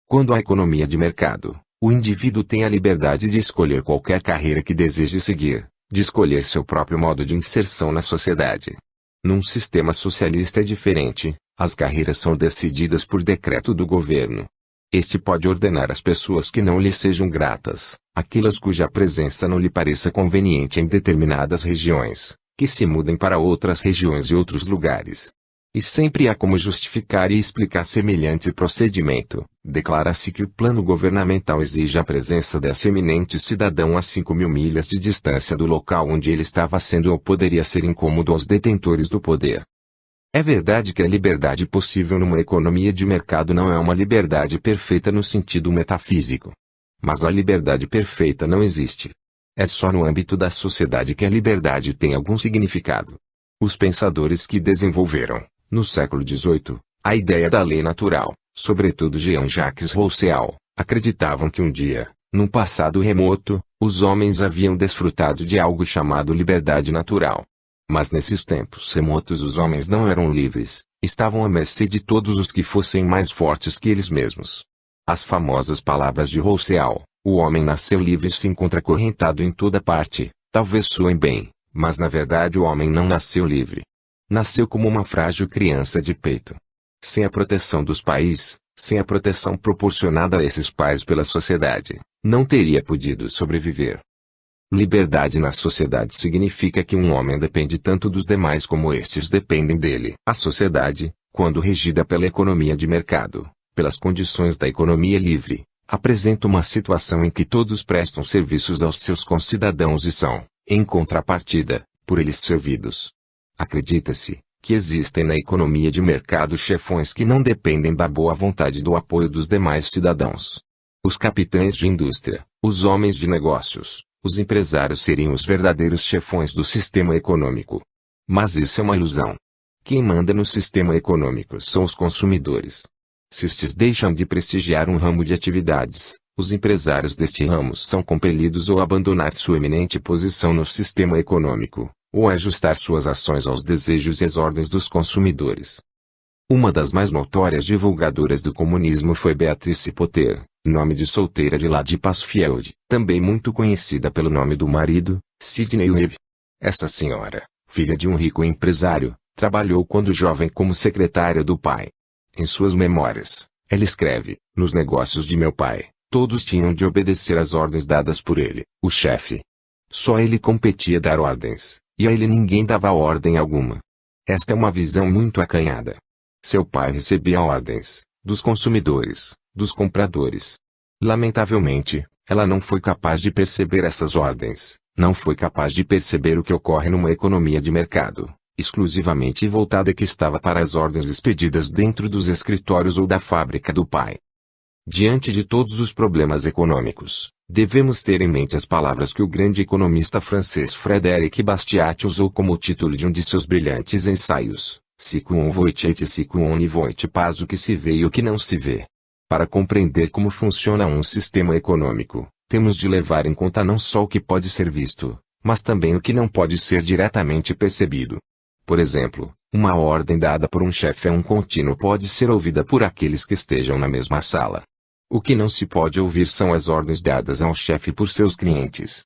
Quando há economia de mercado, o indivíduo tem a liberdade de escolher qualquer carreira que deseje seguir, de escolher seu próprio modo de inserção na sociedade. Num sistema socialista é diferente, as carreiras são decididas por decreto do governo. Este pode ordenar às pessoas que não lhe sejam gratas, aquelas cuja presença não lhe pareça conveniente em determinadas regiões, que se mudem para outras regiões e outros lugares. E sempre há como justificar e explicar semelhante procedimento. Declara-se que o plano governamental exige a presença desse eminente cidadão a 5.000 milhas de distância do local onde ele estava sendo ou poderia ser incômodo aos detentores do poder. É verdade que a liberdade possível numa economia de mercado não é uma liberdade perfeita no sentido metafísico. Mas a liberdade perfeita não existe. É só no âmbito da sociedade que a liberdade tem algum significado. Os pensadores que desenvolveram, no século XVIII, a ideia da lei natural, sobretudo Jean-Jacques Rousseau, acreditavam que um dia, num passado remoto, os homens haviam desfrutado de algo chamado liberdade natural. Mas nesses tempos remotos os homens não eram livres, estavam à mercê de todos os que fossem mais fortes que eles mesmos. As famosas palavras de Rousseau, o homem nasceu livre, se encontra acorrentado em toda parte, talvez soem bem, mas na verdade o homem não nasceu livre. Nasceu como uma frágil criança de peito. Sem a proteção dos pais, sem a proteção proporcionada a esses pais pela sociedade, não teria podido sobreviver. Liberdade na sociedade significa que um homem depende tanto dos demais como estes dependem dele. A sociedade, quando regida pela economia de mercado, pelas condições da economia livre, apresenta uma situação em que todos prestam serviços aos seus concidadãos e são, em contrapartida, por eles servidos. Acredita-se que existem na economia de mercado chefões que não dependem da boa vontade e do apoio dos demais cidadãos. Os capitães de indústria, os homens de negócios, os empresários seriam os verdadeiros chefões do sistema econômico. Mas isso é uma ilusão. Quem manda no sistema econômico são os consumidores. Se estes deixam de prestigiar um ramo de atividades, os empresários deste ramo são compelidos ou a abandonar sua eminente posição no sistema econômico, ou a ajustar suas ações aos desejos e às ordens dos consumidores. Uma das mais notórias divulgadoras do comunismo foi Beatrice Potter, nome de solteira de Lady Passfield, também muito conhecida pelo nome do marido, Sidney Webb. Essa senhora, filha de um rico empresário, trabalhou quando jovem como secretária do pai. Em suas memórias, ela escreve: nos negócios de meu pai, todos tinham de obedecer às ordens dadas por ele, o chefe. Só ele competia dar ordens, e a ele ninguém dava ordem alguma. Esta é uma visão muito acanhada. Seu pai recebia ordens, dos consumidores, dos compradores. Lamentavelmente, ela não foi capaz de perceber essas ordens, não foi capaz de perceber o que ocorre numa economia de mercado, exclusivamente voltada que estava para as ordens expedidas dentro dos escritórios ou da fábrica do pai. Diante de todos os problemas econômicos, devemos ter em mente as palavras que o grande economista francês Frédéric Bastiat usou como título de um de seus brilhantes ensaios: "Si on voit et si on ne voit pas o que se vê e o que não se vê." Para compreender como funciona um sistema econômico, temos de levar em conta não só o que pode ser visto, mas também o que não pode ser diretamente percebido. Por exemplo, uma ordem dada por um chefe a um contínuo pode ser ouvida por aqueles que estejam na mesma sala. O que não se pode ouvir são as ordens dadas ao chefe por seus clientes.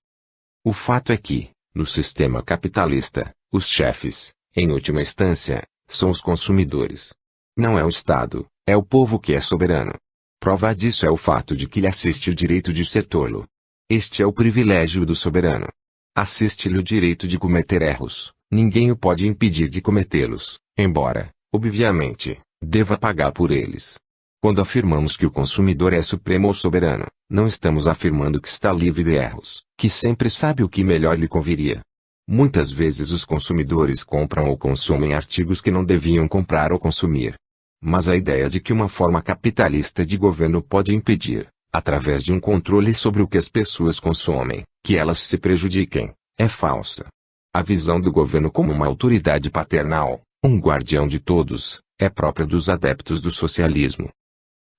O fato é que, no sistema capitalista, os chefes, em última instância, são os consumidores. Não é o Estado, é o povo que é soberano. Prova disso é o fato de que lhe assiste o direito de ser tolo. Este é o privilégio do soberano. Assiste-lhe o direito de cometer erros, ninguém o pode impedir de cometê-los, embora, obviamente, deva pagar por eles. Quando afirmamos que o consumidor é supremo ou soberano, não estamos afirmando que está livre de erros, que sempre sabe o que melhor lhe conviria. Muitas vezes os consumidores compram ou consomem artigos que não deviam comprar ou consumir. Mas a ideia de que uma forma capitalista de governo pode impedir, através de um controle sobre o que as pessoas consomem, que elas se prejudiquem, é falsa. A visão do governo como uma autoridade paternal, um guardião de todos, é própria dos adeptos do socialismo.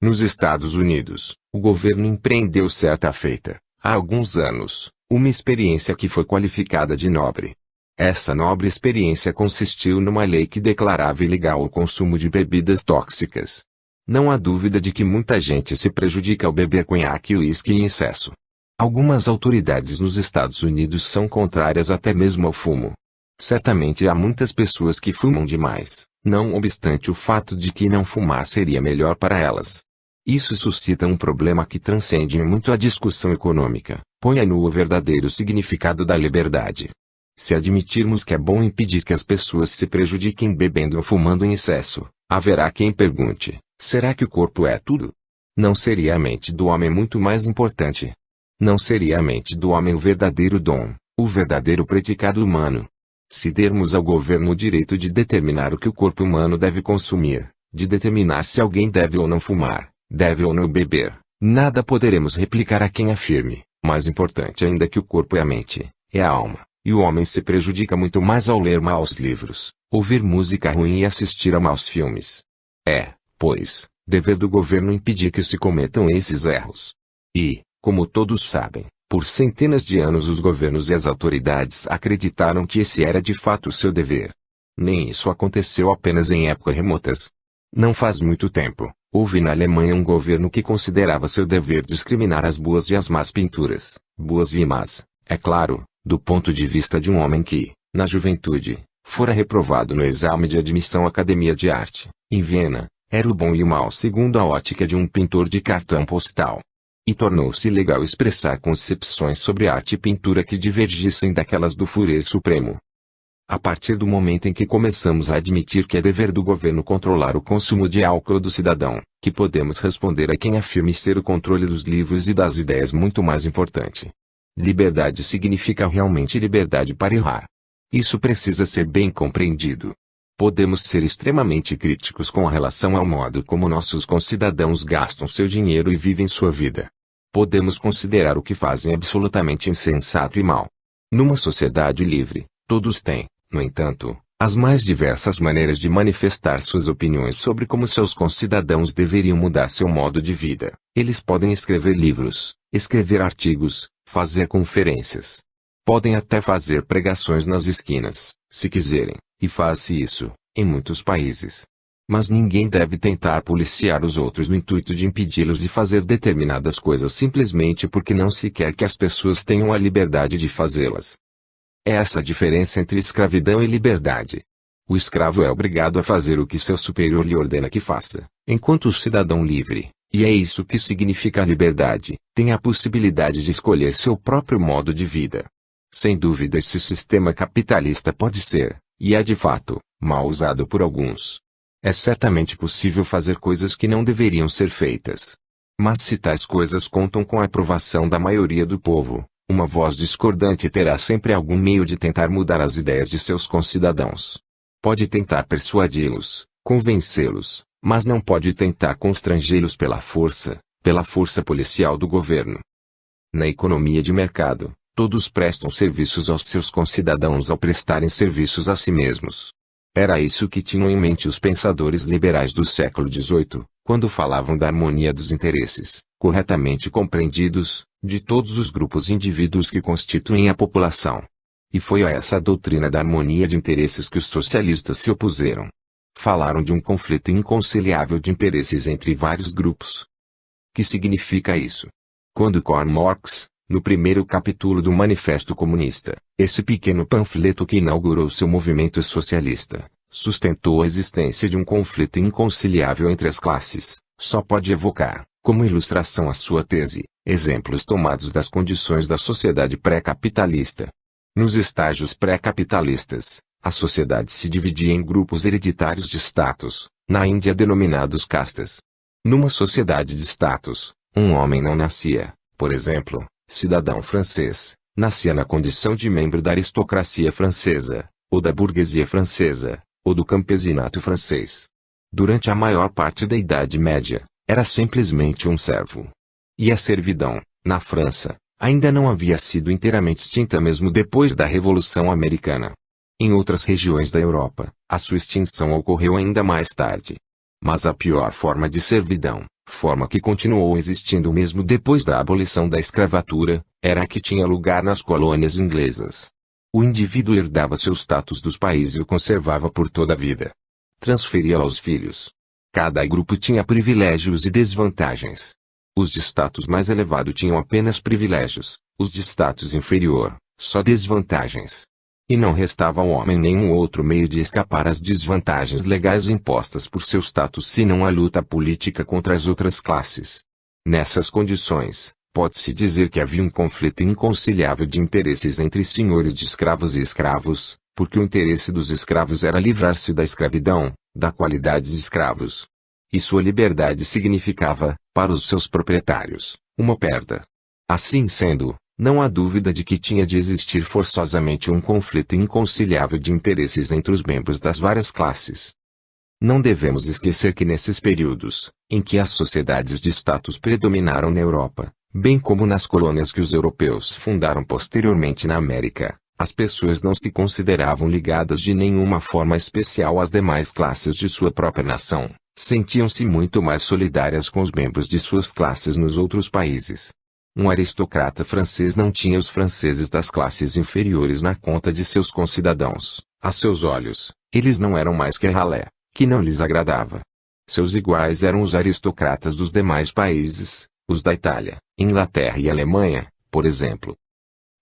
Nos Estados Unidos, o governo empreendeu certa feita, há alguns anos, uma experiência que foi qualificada de nobre. Essa nobre experiência consistiu numa lei que declarava ilegal o consumo de bebidas tóxicas. Não há dúvida de que muita gente se prejudica ao beber conhaque e uísque em excesso. Algumas autoridades nos Estados Unidos são contrárias até mesmo ao fumo. Certamente há muitas pessoas que fumam demais, não obstante o fato de que não fumar seria melhor para elas. Isso suscita um problema que transcende muito a discussão econômica, põe a nu o verdadeiro significado da liberdade. Se admitirmos que é bom impedir que as pessoas se prejudiquem bebendo ou fumando em excesso, haverá quem pergunte, será que o corpo é tudo? Não seria a mente do homem muito mais importante? Não seria a mente do homem o verdadeiro dom, o verdadeiro predicado humano? Se dermos ao governo o direito de determinar o que o corpo humano deve consumir, de determinar se alguém deve ou não fumar, deve ou não beber, nada poderemos replicar a quem afirme, mais importante ainda que o corpo é a mente, é a alma, e o homem se prejudica muito mais ao ler maus livros, ouvir música ruim e assistir a maus filmes. É, pois, dever do governo impedir que se cometam esses erros. E, como todos sabem, por centenas de anos os governos e as autoridades acreditaram que esse era de fato o seu dever. Nem isso aconteceu apenas em épocas remotas. Não faz muito tempo, houve na Alemanha um governo que considerava seu dever discriminar as boas e as más pinturas, boas e más, é claro, do ponto de vista de um homem que, na juventude, fora reprovado no exame de admissão à Academia de Arte, em Viena, era o bom e o mau segundo a ótica de um pintor de cartão postal. E tornou-se legal expressar concepções sobre arte e pintura que divergissem daquelas do Führer Supremo. A partir do momento em que começamos a admitir que é dever do governo controlar o consumo de álcool do cidadão, que podemos responder a quem afirme ser o controle dos livros e das ideias muito mais importante. Liberdade significa realmente liberdade para errar. Isso precisa ser bem compreendido. Podemos ser extremamente críticos com relação ao modo como nossos concidadãos gastam seu dinheiro e vivem sua vida. Podemos considerar o que fazem absolutamente insensato e mal. Numa sociedade livre, todos têm, no entanto, as mais diversas maneiras de manifestar suas opiniões sobre como seus concidadãos deveriam mudar seu modo de vida. Eles podem escrever livros, escrever artigos, fazer conferências. Podem até fazer pregações nas esquinas, se quiserem, e faz-se isso, em muitos países. Mas ninguém deve tentar policiar os outros no intuito de impedi-los de fazer determinadas coisas simplesmente porque não se quer que as pessoas tenham a liberdade de fazê-las. É essa a diferença entre escravidão e liberdade. O escravo é obrigado a fazer o que seu superior lhe ordena que faça, enquanto o cidadão livre, e é isso que significa a liberdade, tem a possibilidade de escolher seu próprio modo de vida. Sem dúvida esse sistema capitalista pode ser, e é de fato, mal usado por alguns. É certamente possível fazer coisas que não deveriam ser feitas. Mas se tais coisas contam com a aprovação da maioria do povo, uma voz discordante terá sempre algum meio de tentar mudar as ideias de seus concidadãos. Pode tentar persuadi-los, convencê-los, mas não pode tentar constrangê-los pela força policial do governo. Na economia de mercado, todos prestam serviços aos seus concidadãos ao prestarem serviços a si mesmos. Era isso que tinham em mente os pensadores liberais do século XVIII, quando falavam da harmonia dos interesses, corretamente compreendidos, de todos os grupos e indivíduos que constituem a população. E foi a essa doutrina da harmonia de interesses que os socialistas se opuseram. Falaram de um conflito inconciliável de interesses entre vários grupos. Que significa isso? Quando Karl Marx, no primeiro capítulo do Manifesto Comunista, esse pequeno panfleto que inaugurou seu movimento socialista, sustentou a existência de um conflito inconciliável entre as classes, só pode evocar, como ilustração a sua tese, exemplos tomados das condições da sociedade pré-capitalista. Nos estágios pré-capitalistas, a sociedade se dividia em grupos hereditários de status, na Índia denominados castas. Numa sociedade de status, um homem não nascia, por exemplo, cidadão francês, nascia na condição de membro da aristocracia francesa, ou da burguesia francesa, ou do campesinato francês. Durante a maior parte da Idade Média, era simplesmente um servo. E a servidão, na França, ainda não havia sido inteiramente extinta mesmo depois da Revolução Americana. Em outras regiões da Europa, a sua extinção ocorreu ainda mais tarde. Mas a pior forma de servidão, forma que continuou existindo mesmo depois da abolição da escravatura, era a que tinha lugar nas colônias inglesas. O indivíduo herdava seu status dos países e o conservava por toda a vida. Transferia aos filhos. Cada grupo tinha privilégios e desvantagens. Os de status mais elevado tinham apenas privilégios, os de status inferior, só desvantagens. E não restava ao homem nenhum outro meio de escapar às desvantagens legais impostas por seu status senão a luta política contra as outras classes. Nessas condições, pode-se dizer que havia um conflito inconciliável de interesses entre senhores de escravos e escravos, porque o interesse dos escravos era livrar-se da escravidão, da qualidade de escravos. E sua liberdade significava, para os seus proprietários, uma perda. Assim sendo, não há dúvida de que tinha de existir forçosamente um conflito inconciliável de interesses entre os membros das várias classes. Não devemos esquecer que nesses períodos, em que as sociedades de status predominaram na Europa, bem como nas colônias que os europeus fundaram posteriormente na América, as pessoas não se consideravam ligadas de nenhuma forma especial às demais classes de sua própria nação, sentiam-se muito mais solidárias com os membros de suas classes nos outros países. Um aristocrata francês não tinha os franceses das classes inferiores na conta de seus concidadãos. A seus olhos, eles não eram mais que ralé, que não lhes agradava. Seus iguais eram os aristocratas dos demais países, os da Itália, Inglaterra e Alemanha, por exemplo.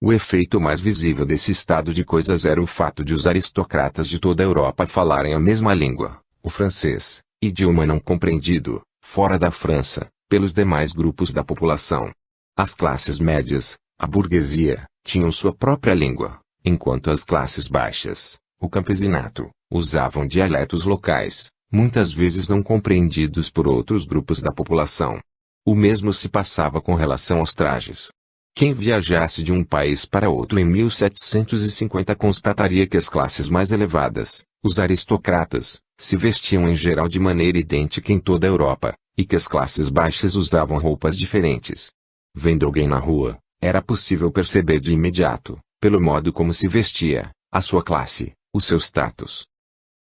O efeito mais visível desse estado de coisas era o fato de os aristocratas de toda a Europa falarem a mesma língua, o francês, idioma não compreendido, fora da França, pelos demais grupos da população. As classes médias, a burguesia, tinham sua própria língua, enquanto as classes baixas, o campesinato, usavam dialetos locais, muitas vezes não compreendidos por outros grupos da população. O mesmo se passava com relação aos trajes. Quem viajasse de um país para outro em 1750 constataria que as classes mais elevadas, os aristocratas, se vestiam em geral de maneira idêntica em toda a Europa, e que as classes baixas usavam roupas diferentes. Vendo alguém na rua, era possível perceber de imediato, pelo modo como se vestia, a sua classe, o seu status.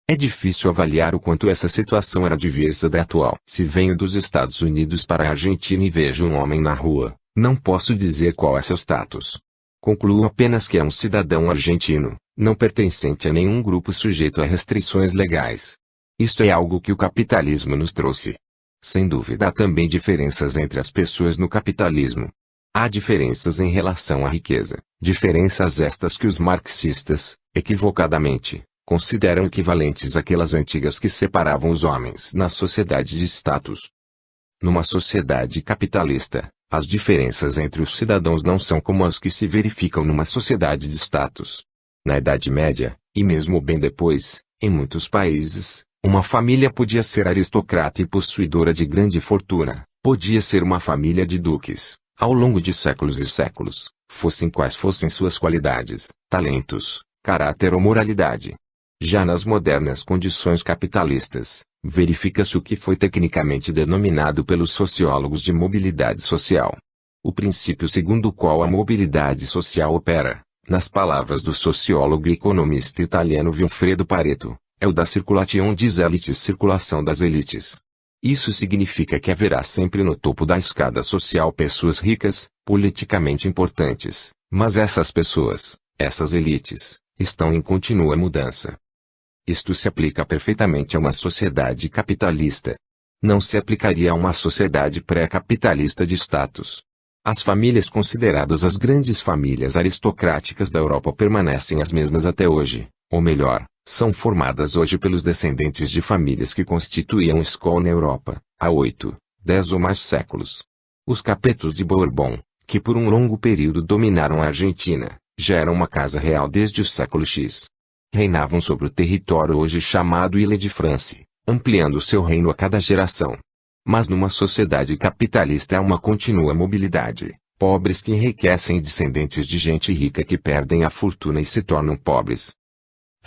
É difícil avaliar o quanto essa situação era diversa da atual. Se venho dos Estados Unidos para a Argentina e vejo um homem na rua, não posso dizer qual é seu status. Concluo apenas que é um cidadão argentino, não pertencente a nenhum grupo sujeito a restrições legais. Isto é algo que o capitalismo nos trouxe. Sem dúvida há também diferenças entre as pessoas no capitalismo. Há diferenças em relação à riqueza, diferenças estas que os marxistas, equivocadamente, consideram equivalentes àquelas antigas que separavam os homens na sociedade de status. Numa sociedade capitalista, as diferenças entre os cidadãos não são como as que se verificam numa sociedade de status. Na Idade Média, e mesmo bem depois, em muitos países, uma família podia ser aristocrata e possuidora de grande fortuna, podia ser uma família de duques, ao longo de séculos e séculos, fossem quais fossem suas qualidades, talentos, caráter ou moralidade. Já nas modernas condições capitalistas, verifica-se o que foi tecnicamente denominado pelos sociólogos de mobilidade social. O princípio segundo o qual a mobilidade social opera, nas palavras do sociólogo e economista italiano Vilfredo Pareto, é o da circulation des elites, circulação das elites. Isso significa que haverá sempre no topo da escada social pessoas ricas, politicamente importantes, mas essas pessoas, essas elites, estão em contínua mudança. Isto se aplica perfeitamente a uma sociedade capitalista. Não se aplicaria a uma sociedade pré-capitalista de status. As famílias consideradas as grandes famílias aristocráticas da Europa permanecem as mesmas até hoje, ou melhor, são formadas hoje pelos descendentes de famílias que constituíam escola na Europa, há 8, 10 ou mais séculos. Os Capetos de Bourbon, que por um longo período dominaram a Argentina, já eram uma casa real desde o século X. Reinavam sobre o território hoje chamado Ile-de-France, ampliando seu reino a cada geração. Mas numa sociedade capitalista há uma contínua mobilidade, pobres que enriquecem e descendentes de gente rica que perdem a fortuna e se tornam pobres.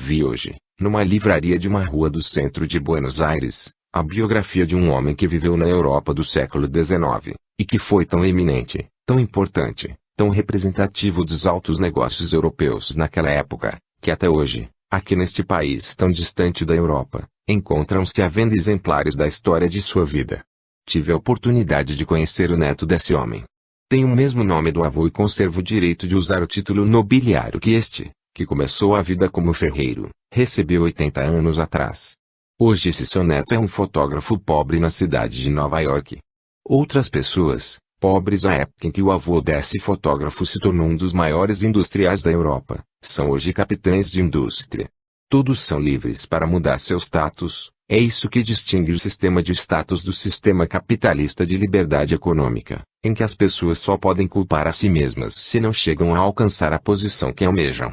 Vi hoje, numa livraria de uma rua do centro de Buenos Aires, a biografia de um homem que viveu na Europa do século XIX, e que foi tão eminente, tão importante, tão representativo dos altos negócios europeus naquela época, que até hoje, aqui neste país tão distante da Europa, encontram-se à venda exemplares da história de sua vida. Tive a oportunidade de conhecer o neto desse homem. Tem o mesmo nome do avô e conservo o direito de usar o título nobiliário que este, que começou a vida como ferreiro, recebeu 80 anos atrás. Hoje esse seu neto é um fotógrafo pobre na cidade de Nova York. Outras pessoas, pobres à época em que o avô desse fotógrafo se tornou um dos maiores industriais da Europa, são hoje capitães de indústria. Todos são livres para mudar seu status, é isso que distingue o sistema de status do sistema capitalista de liberdade econômica, em que as pessoas só podem culpar a si mesmas se não chegam a alcançar a posição que almejam.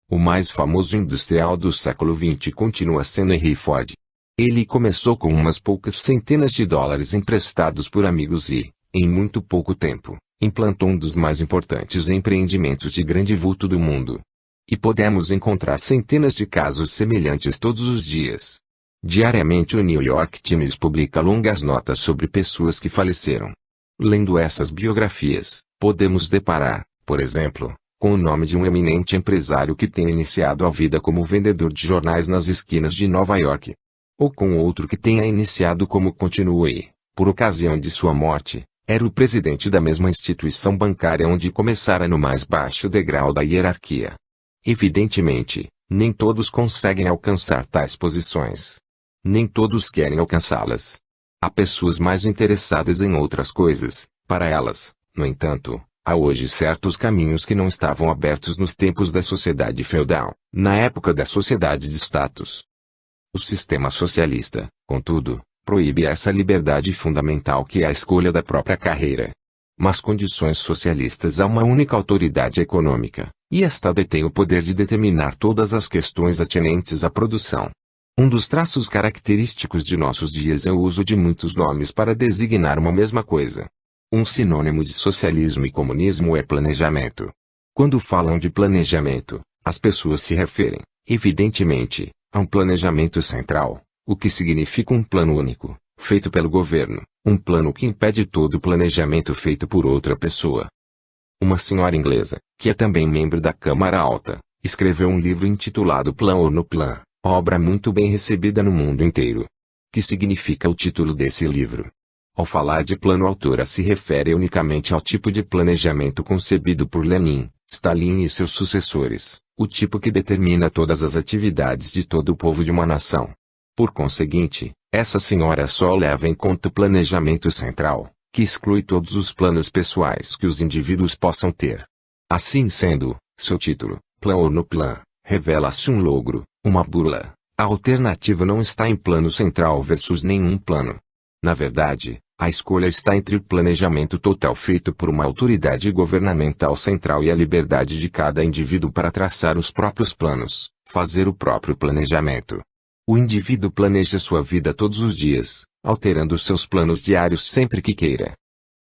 O mais famoso industrial do século XX continua sendo Henry Ford. Ele começou com umas poucas centenas de dólares emprestados por amigos e, em muito pouco tempo, implantou um dos mais importantes empreendimentos de grande vulto do mundo. E podemos encontrar centenas de casos semelhantes todos os dias. Diariamente o New York Times publica longas notas sobre pessoas que faleceram. Lendo essas biografias, podemos deparar, por exemplo, com o nome de um eminente empresário que tenha iniciado a vida como vendedor de jornais nas esquinas de Nova York. Ou com outro que tenha iniciado como continua e, por ocasião de sua morte, era o presidente da mesma instituição bancária onde começara no mais baixo degrau da hierarquia. Evidentemente, nem todos conseguem alcançar tais posições. Nem todos querem alcançá-las. Há pessoas mais interessadas em outras coisas, para elas, no entanto, há hoje certos caminhos que não estavam abertos nos tempos da sociedade feudal, na época da sociedade de status. O sistema socialista, contudo, proíbe essa liberdade fundamental que é a escolha da própria carreira. Nas condições socialistas há uma única autoridade econômica, e esta detém o poder de determinar todas as questões atinentes à produção. Um dos traços característicos de nossos dias é o uso de muitos nomes para designar uma mesma coisa. Um sinônimo de socialismo e comunismo é planejamento. Quando falam de planejamento, as pessoas se referem, evidentemente, a um planejamento central, o que significa um plano único, feito pelo governo, um plano que impede todo o planejamento feito por outra pessoa. Uma senhora inglesa, que é também membro da Câmara Alta, escreveu um livro intitulado Plan ou No Plan, obra muito bem recebida no mundo inteiro. Que significa o título desse livro? Ao falar de plano, a autora se refere unicamente ao tipo de planejamento concebido por Lenin, Stalin e seus sucessores, o tipo que determina todas as atividades de todo o povo de uma nação. Por conseguinte, essa senhora só leva em conta o planejamento central, que exclui todos os planos pessoais que os indivíduos possam ter. Assim sendo, seu título, Plan ou No Plan, revela-se um logro, uma burla. A alternativa não está em plano central versus nenhum plano. Na verdade, a escolha está entre o planejamento total feito por uma autoridade governamental central e a liberdade de cada indivíduo para traçar os próprios planos, fazer o próprio planejamento. O indivíduo planeja sua vida todos os dias, alterando seus planos diários sempre que queira.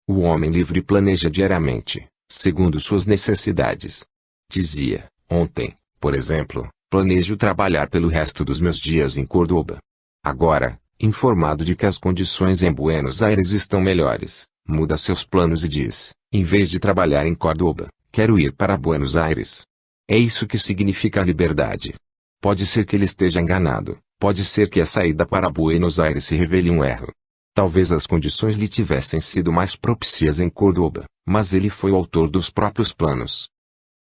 O homem livre planeja diariamente, segundo suas necessidades. Dizia, ontem, por exemplo, planejo trabalhar pelo resto dos meus dias em Córdoba. Agora, informado de que as condições em Buenos Aires estão melhores, muda seus planos e diz, em vez de trabalhar em Córdoba, quero ir para Buenos Aires. É isso que significa a liberdade. Pode ser que ele esteja enganado, pode ser que a saída para Buenos Aires se revele um erro. Talvez as condições lhe tivessem sido mais propícias em Córdoba, mas ele foi o autor dos próprios planos.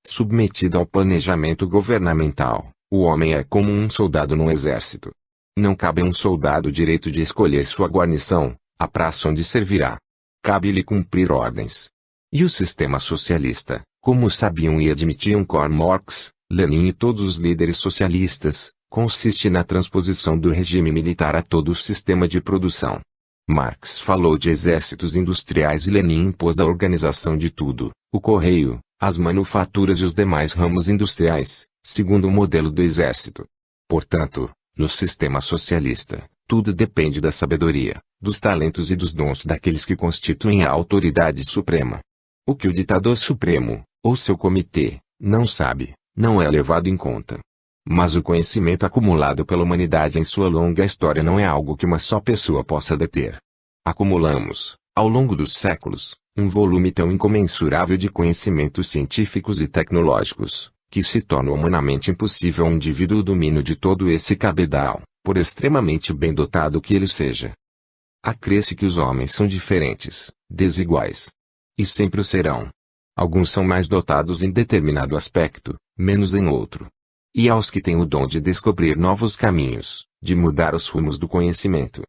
Submetido ao planejamento governamental, o homem é como um soldado no exército. Não cabe a um soldado o direito de escolher sua guarnição, a praça onde servirá. Cabe-lhe cumprir ordens. E o sistema socialista, como sabiam e admitiam Karl Marx, Lenin e todos os líderes socialistas, consiste na transposição do regime militar a todo o sistema de produção. Marx falou de exércitos industriais e Lenin impôs a organização de tudo, o correio, as manufaturas e os demais ramos industriais, segundo o modelo do exército. Portanto, no sistema socialista, tudo depende da sabedoria, dos talentos e dos dons daqueles que constituem a autoridade suprema. O que o ditador supremo, ou seu comitê, não sabe, não é levado em conta. Mas o conhecimento acumulado pela humanidade em sua longa história não é algo que uma só pessoa possa deter. Acumulamos, ao longo dos séculos, um volume tão incomensurável de conhecimentos científicos e tecnológicos, que se torna humanamente impossível ao indivíduo o domínio de todo esse cabedal, por extremamente bem dotado que ele seja. Acresce que os homens são diferentes, desiguais. E sempre o serão. Alguns são mais dotados em determinado aspecto, menos em outro. E aos que têm o dom de descobrir novos caminhos, de mudar os rumos do conhecimento.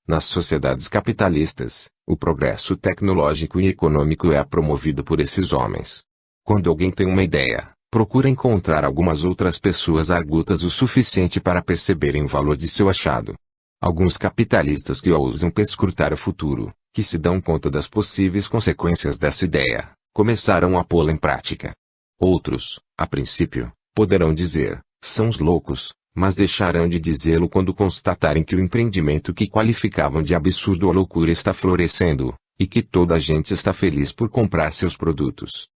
Nas sociedades capitalistas, o progresso tecnológico e econômico é promovido por esses homens. Quando alguém tem uma ideia, procura encontrar algumas outras pessoas argutas o suficiente para perceberem o valor de seu achado. Alguns capitalistas que ousam perscrutar o futuro, que se dão conta das possíveis consequências dessa ideia, começaram a pô-la em prática. Outros, a princípio, poderão dizer, são os loucos, mas deixarão de dizê-lo quando constatarem que o empreendimento que qualificavam de absurdo ou loucura está florescendo, e que toda a gente está feliz por comprar seus produtos.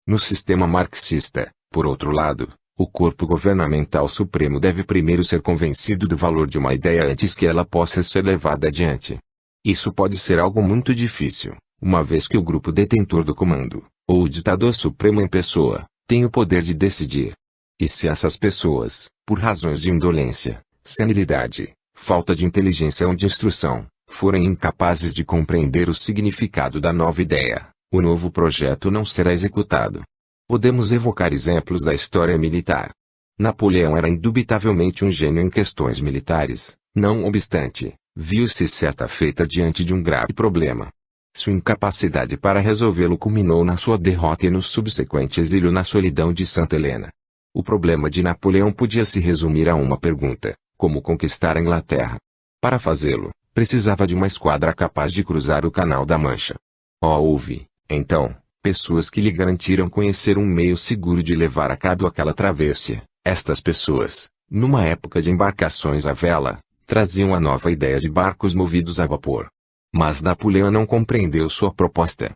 No sistema marxista, por outro lado, o corpo governamental supremo deve primeiro ser convencido do valor de uma ideia antes que ela possa ser levada adiante. Isso pode ser algo muito difícil, uma vez que o grupo detentor do comando, ou o ditador supremo em pessoa, tem o poder de decidir. E se essas pessoas, por razões de indolência, senilidade, falta de inteligência ou de instrução, forem incapazes de compreender o significado da nova ideia, o novo projeto não será executado. Podemos evocar exemplos da história militar. Napoleão era indubitavelmente um gênio em questões militares, não obstante, viu-se certa feita diante de um grave problema. Sua incapacidade para resolvê-lo culminou na sua derrota e no subsequente exílio na solidão de Santa Helena. O problema de Napoleão podia se resumir a uma pergunta: como conquistar a Inglaterra? Para fazê-lo, precisava de uma esquadra capaz de cruzar o Canal da Mancha. Houve, então, pessoas que lhe garantiram conhecer um meio seguro de levar a cabo aquela travessia. Estas pessoas, numa época de embarcações à vela, traziam a nova ideia de barcos movidos a vapor. Mas Napoleão não compreendeu sua proposta.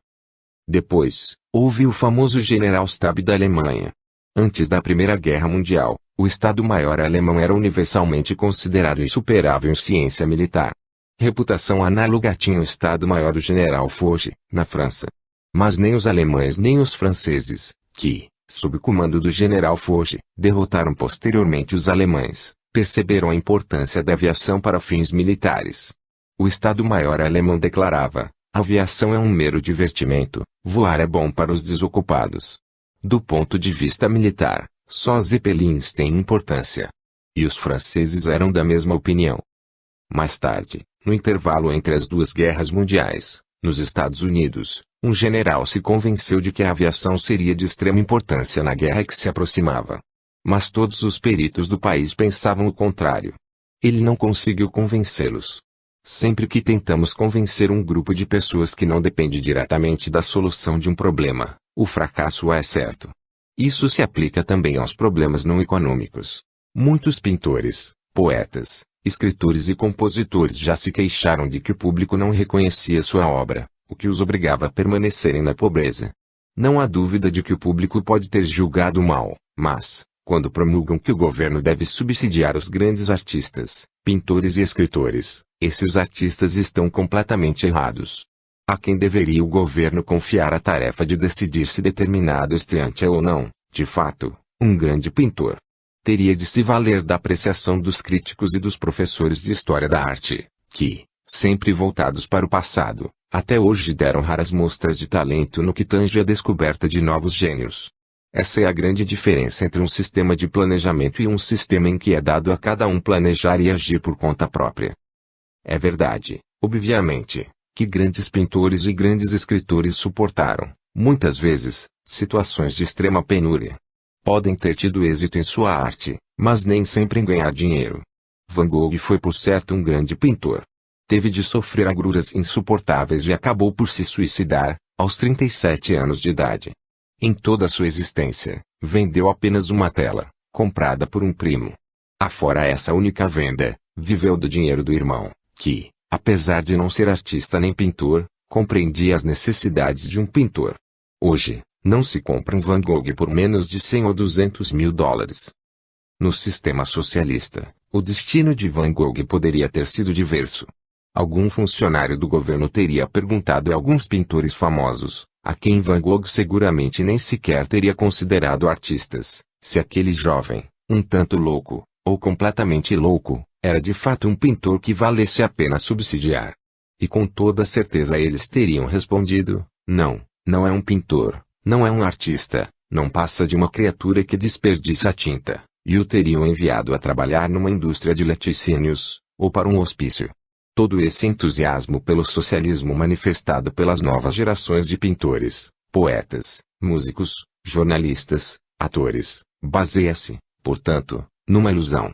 Depois, houve o famoso Generalstab da Alemanha. Antes da Primeira Guerra Mundial, o Estado-Maior alemão era universalmente considerado insuperável em ciência militar. Reputação análoga tinha o Estado-Maior do General Foch, na França. Mas nem os alemães nem os franceses, que, sob o comando do General Foch, derrotaram posteriormente os alemães, perceberam a importância da aviação para fins militares. O Estado-Maior alemão declarava: a aviação é um mero divertimento, voar é bom para os desocupados. Do ponto de vista militar, só Zeppelins têm importância. E os franceses eram da mesma opinião. Mais tarde, no intervalo entre as duas guerras mundiais, nos Estados Unidos, um general se convenceu de que a aviação seria de extrema importância na guerra que se aproximava. Mas todos os peritos do país pensavam o contrário. Ele não conseguiu convencê-los. Sempre que tentamos convencer um grupo de pessoas que não depende diretamente da solução de um problema, o fracasso é certo. Isso se aplica também aos problemas não econômicos. Muitos pintores, poetas, escritores e compositores já se queixaram de que o público não reconhecia sua obra, o que os obrigava a permanecerem na pobreza. Não há dúvida de que o público pode ter julgado mal, mas, quando promulgam que o governo deve subsidiar os grandes artistas, pintores e escritores, esses artistas estão completamente errados. A quem deveria o governo confiar a tarefa de decidir se determinado estreante é ou não, de fato, um grande pintor? Teria de se valer da apreciação dos críticos e dos professores de história da arte, que, sempre voltados para o passado, até hoje deram raras mostras de talento no que tange à descoberta de novos gênios. Essa é a grande diferença entre um sistema de planejamento e um sistema em que é dado a cada um planejar e agir por conta própria. É verdade, obviamente, que grandes pintores e grandes escritores suportaram, muitas vezes, situações de extrema penúria. Podem ter tido êxito em sua arte, mas nem sempre em ganhar dinheiro. Van Gogh foi por certo um grande pintor. Teve de sofrer agruras insuportáveis e acabou por se suicidar, aos 37 anos de idade. Em toda a sua existência, vendeu apenas uma tela, comprada por um primo. Afora essa única venda, viveu do dinheiro do irmão, que, apesar de não ser artista nem pintor, compreendia as necessidades de um pintor. Hoje, não se compra um Van Gogh por menos de 100 ou 200 mil dólares. No sistema socialista, o destino de Van Gogh poderia ter sido diverso. Algum funcionário do governo teria perguntado a alguns pintores famosos, a quem Van Gogh seguramente nem sequer teria considerado artistas, se aquele jovem, um tanto louco, ou completamente louco, era de fato um pintor que valesse a pena subsidiar. E com toda certeza eles teriam respondido: não, não é um pintor, não é um artista, não passa de uma criatura que desperdiça tinta, e o teriam enviado a trabalhar numa indústria de laticínios, ou para um hospício. Todo esse entusiasmo pelo socialismo manifestado pelas novas gerações de pintores, poetas, músicos, jornalistas, atores, baseia-se, portanto, numa ilusão.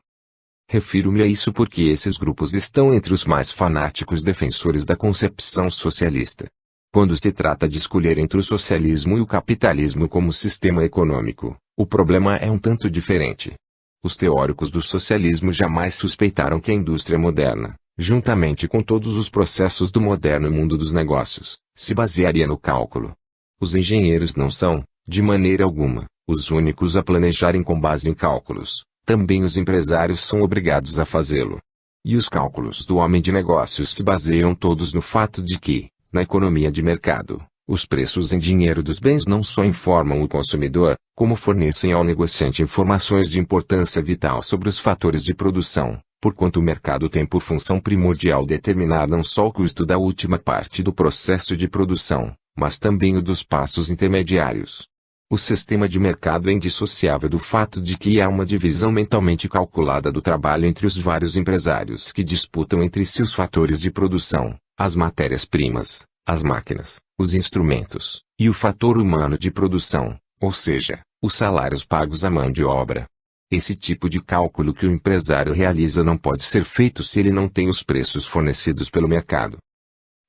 Refiro-me a isso porque esses grupos estão entre os mais fanáticos defensores da concepção socialista. Quando se trata de escolher entre o socialismo e o capitalismo como sistema econômico, o problema é um tanto diferente. Os teóricos do socialismo jamais suspeitaram que a indústria moderna, juntamente com todos os processos do moderno mundo dos negócios, se basearia no cálculo. Os engenheiros não são, de maneira alguma, os únicos a planejarem com base em cálculos. Também os empresários são obrigados a fazê-lo. E os cálculos do homem de negócios se baseiam todos no fato de que, na economia de mercado, os preços em dinheiro dos bens não só informam o consumidor, como fornecem ao negociante informações de importância vital sobre os fatores de produção, porquanto o mercado tem por função primordial determinar não só o custo da última parte do processo de produção, mas também o dos passos intermediários. O sistema de mercado é indissociável do fato de que há uma divisão mentalmente calculada do trabalho entre os vários empresários que disputam entre si os fatores de produção, as matérias-primas, as máquinas, os instrumentos, e o fator humano de produção, ou seja, os salários pagos à mão de obra. Esse tipo de cálculo que o empresário realiza não pode ser feito se ele não tem os preços fornecidos pelo mercado.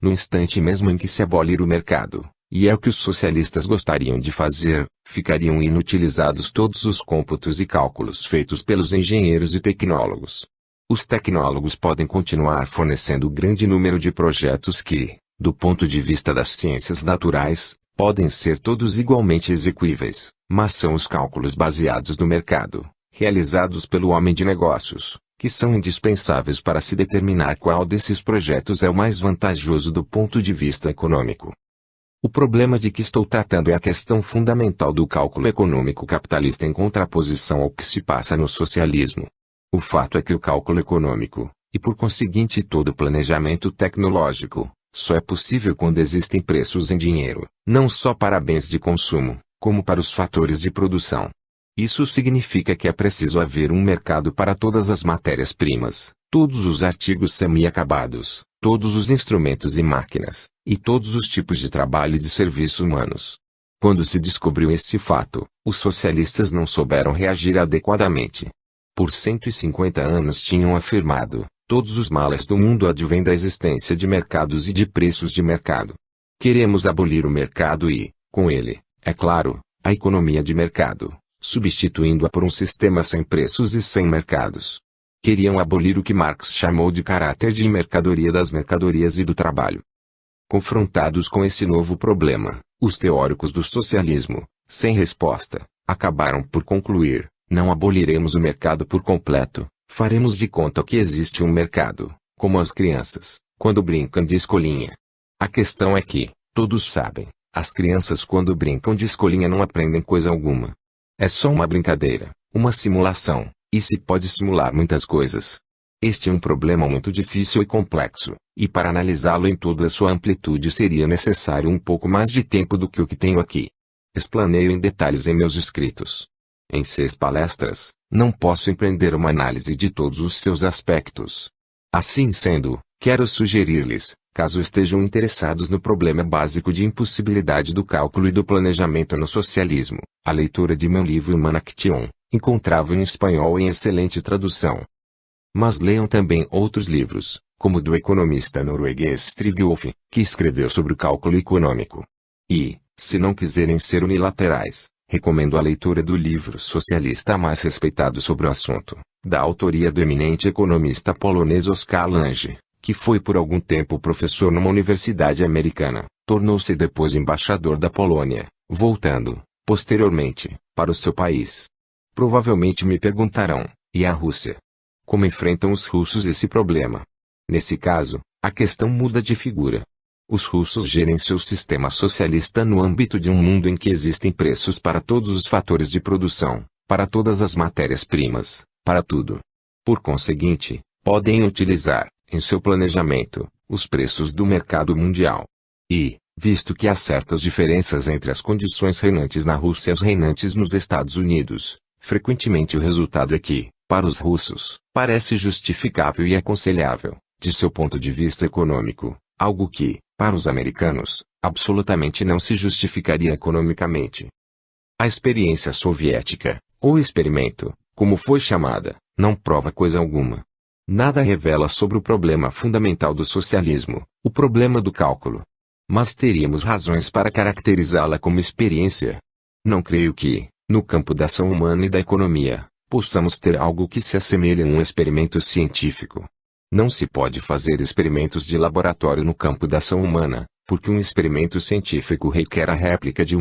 No instante mesmo em que se abolir o mercado, e é o que os socialistas gostariam de fazer, ficariam inutilizados todos os cômputos e cálculos feitos pelos engenheiros e tecnólogos. Os tecnólogos podem continuar fornecendo grande número de projetos que, do ponto de vista das ciências naturais, podem ser todos igualmente execuíveis, mas são os cálculos baseados no mercado, realizados pelo homem de negócios, que são indispensáveis para se determinar qual desses projetos é o mais vantajoso do ponto de vista econômico. O problema de que estou tratando é a questão fundamental do cálculo econômico capitalista em contraposição ao que se passa no socialismo. O fato é que o cálculo econômico, e por conseguinte todo o planejamento tecnológico, só é possível quando existem preços em dinheiro, não só para bens de consumo, como para os fatores de produção. Isso significa que é preciso haver um mercado para todas as matérias-primas, todos os artigos semi-acabados, todos os instrumentos e máquinas, e todos os tipos de trabalho e de serviço humanos. Quando se descobriu este fato, os socialistas não souberam reagir adequadamente. Por 150 anos tinham afirmado, todos os males do mundo advêm da existência de mercados e de preços de mercado. Queremos abolir o mercado e, com ele, é claro, a economia de mercado, substituindo-a por um sistema sem preços e sem mercados. Queriam abolir o que Marx chamou de caráter de mercadoria das mercadorias e do trabalho. Confrontados com esse novo problema, os teóricos do socialismo, sem resposta, acabaram por concluir: não aboliremos o mercado por completo, faremos de conta que existe um mercado, como as crianças, quando brincam de escolinha. A questão é que, todos sabem, as crianças quando brincam de escolinha não aprendem coisa alguma. É só uma brincadeira, uma simulação, e se pode simular muitas coisas. Este é um problema muito difícil e complexo, e para analisá-lo em toda a sua amplitude seria necessário um pouco mais de tempo do que o que tenho aqui. Explanei-o em detalhes em meus escritos. Em 6 palestras, não posso empreender uma análise de todos os seus aspectos. Assim sendo, quero sugerir-lhes, caso estejam interessados no problema básico de impossibilidade do cálculo e do planejamento no socialismo, a leitura de meu livro Human Action, encontrável em espanhol em excelente tradução. Mas leiam também outros livros, como o do economista norueguês Striglov, que escreveu sobre o cálculo econômico. E, se não quiserem ser unilaterais, recomendo a leitura do livro socialista mais respeitado sobre o assunto, da autoria do eminente economista polonês Oskar Lange, que foi por algum tempo professor numa universidade americana, tornou-se depois embaixador da Polônia, voltando, posteriormente, para o seu país. Provavelmente me perguntarão, e a Rússia? Como enfrentam os russos esse problema? Nesse caso, a questão muda de figura. Os russos gerem seu sistema socialista no âmbito de um mundo em que existem preços para todos os fatores de produção, para todas as matérias-primas, para tudo. Por conseguinte, podem utilizar, em seu planejamento, os preços do mercado mundial. E, visto que há certas diferenças entre as condições reinantes na Rússia e as reinantes nos Estados Unidos, frequentemente o resultado é que, para os russos, parece justificável e aconselhável, de seu ponto de vista econômico, algo que, para os americanos, absolutamente não se justificaria economicamente. A experiência soviética, ou experimento, como foi chamada, não prova coisa alguma. Nada revela sobre o problema fundamental do socialismo, o problema do cálculo. Mas teríamos razões para caracterizá-la como experiência. Não creio que, no campo da ação humana e da economia, possamos ter algo que se assemelhe a um experimento científico. Não se pode fazer experimentos de laboratório no campo da ação humana, porque um experimento científico requer a réplica de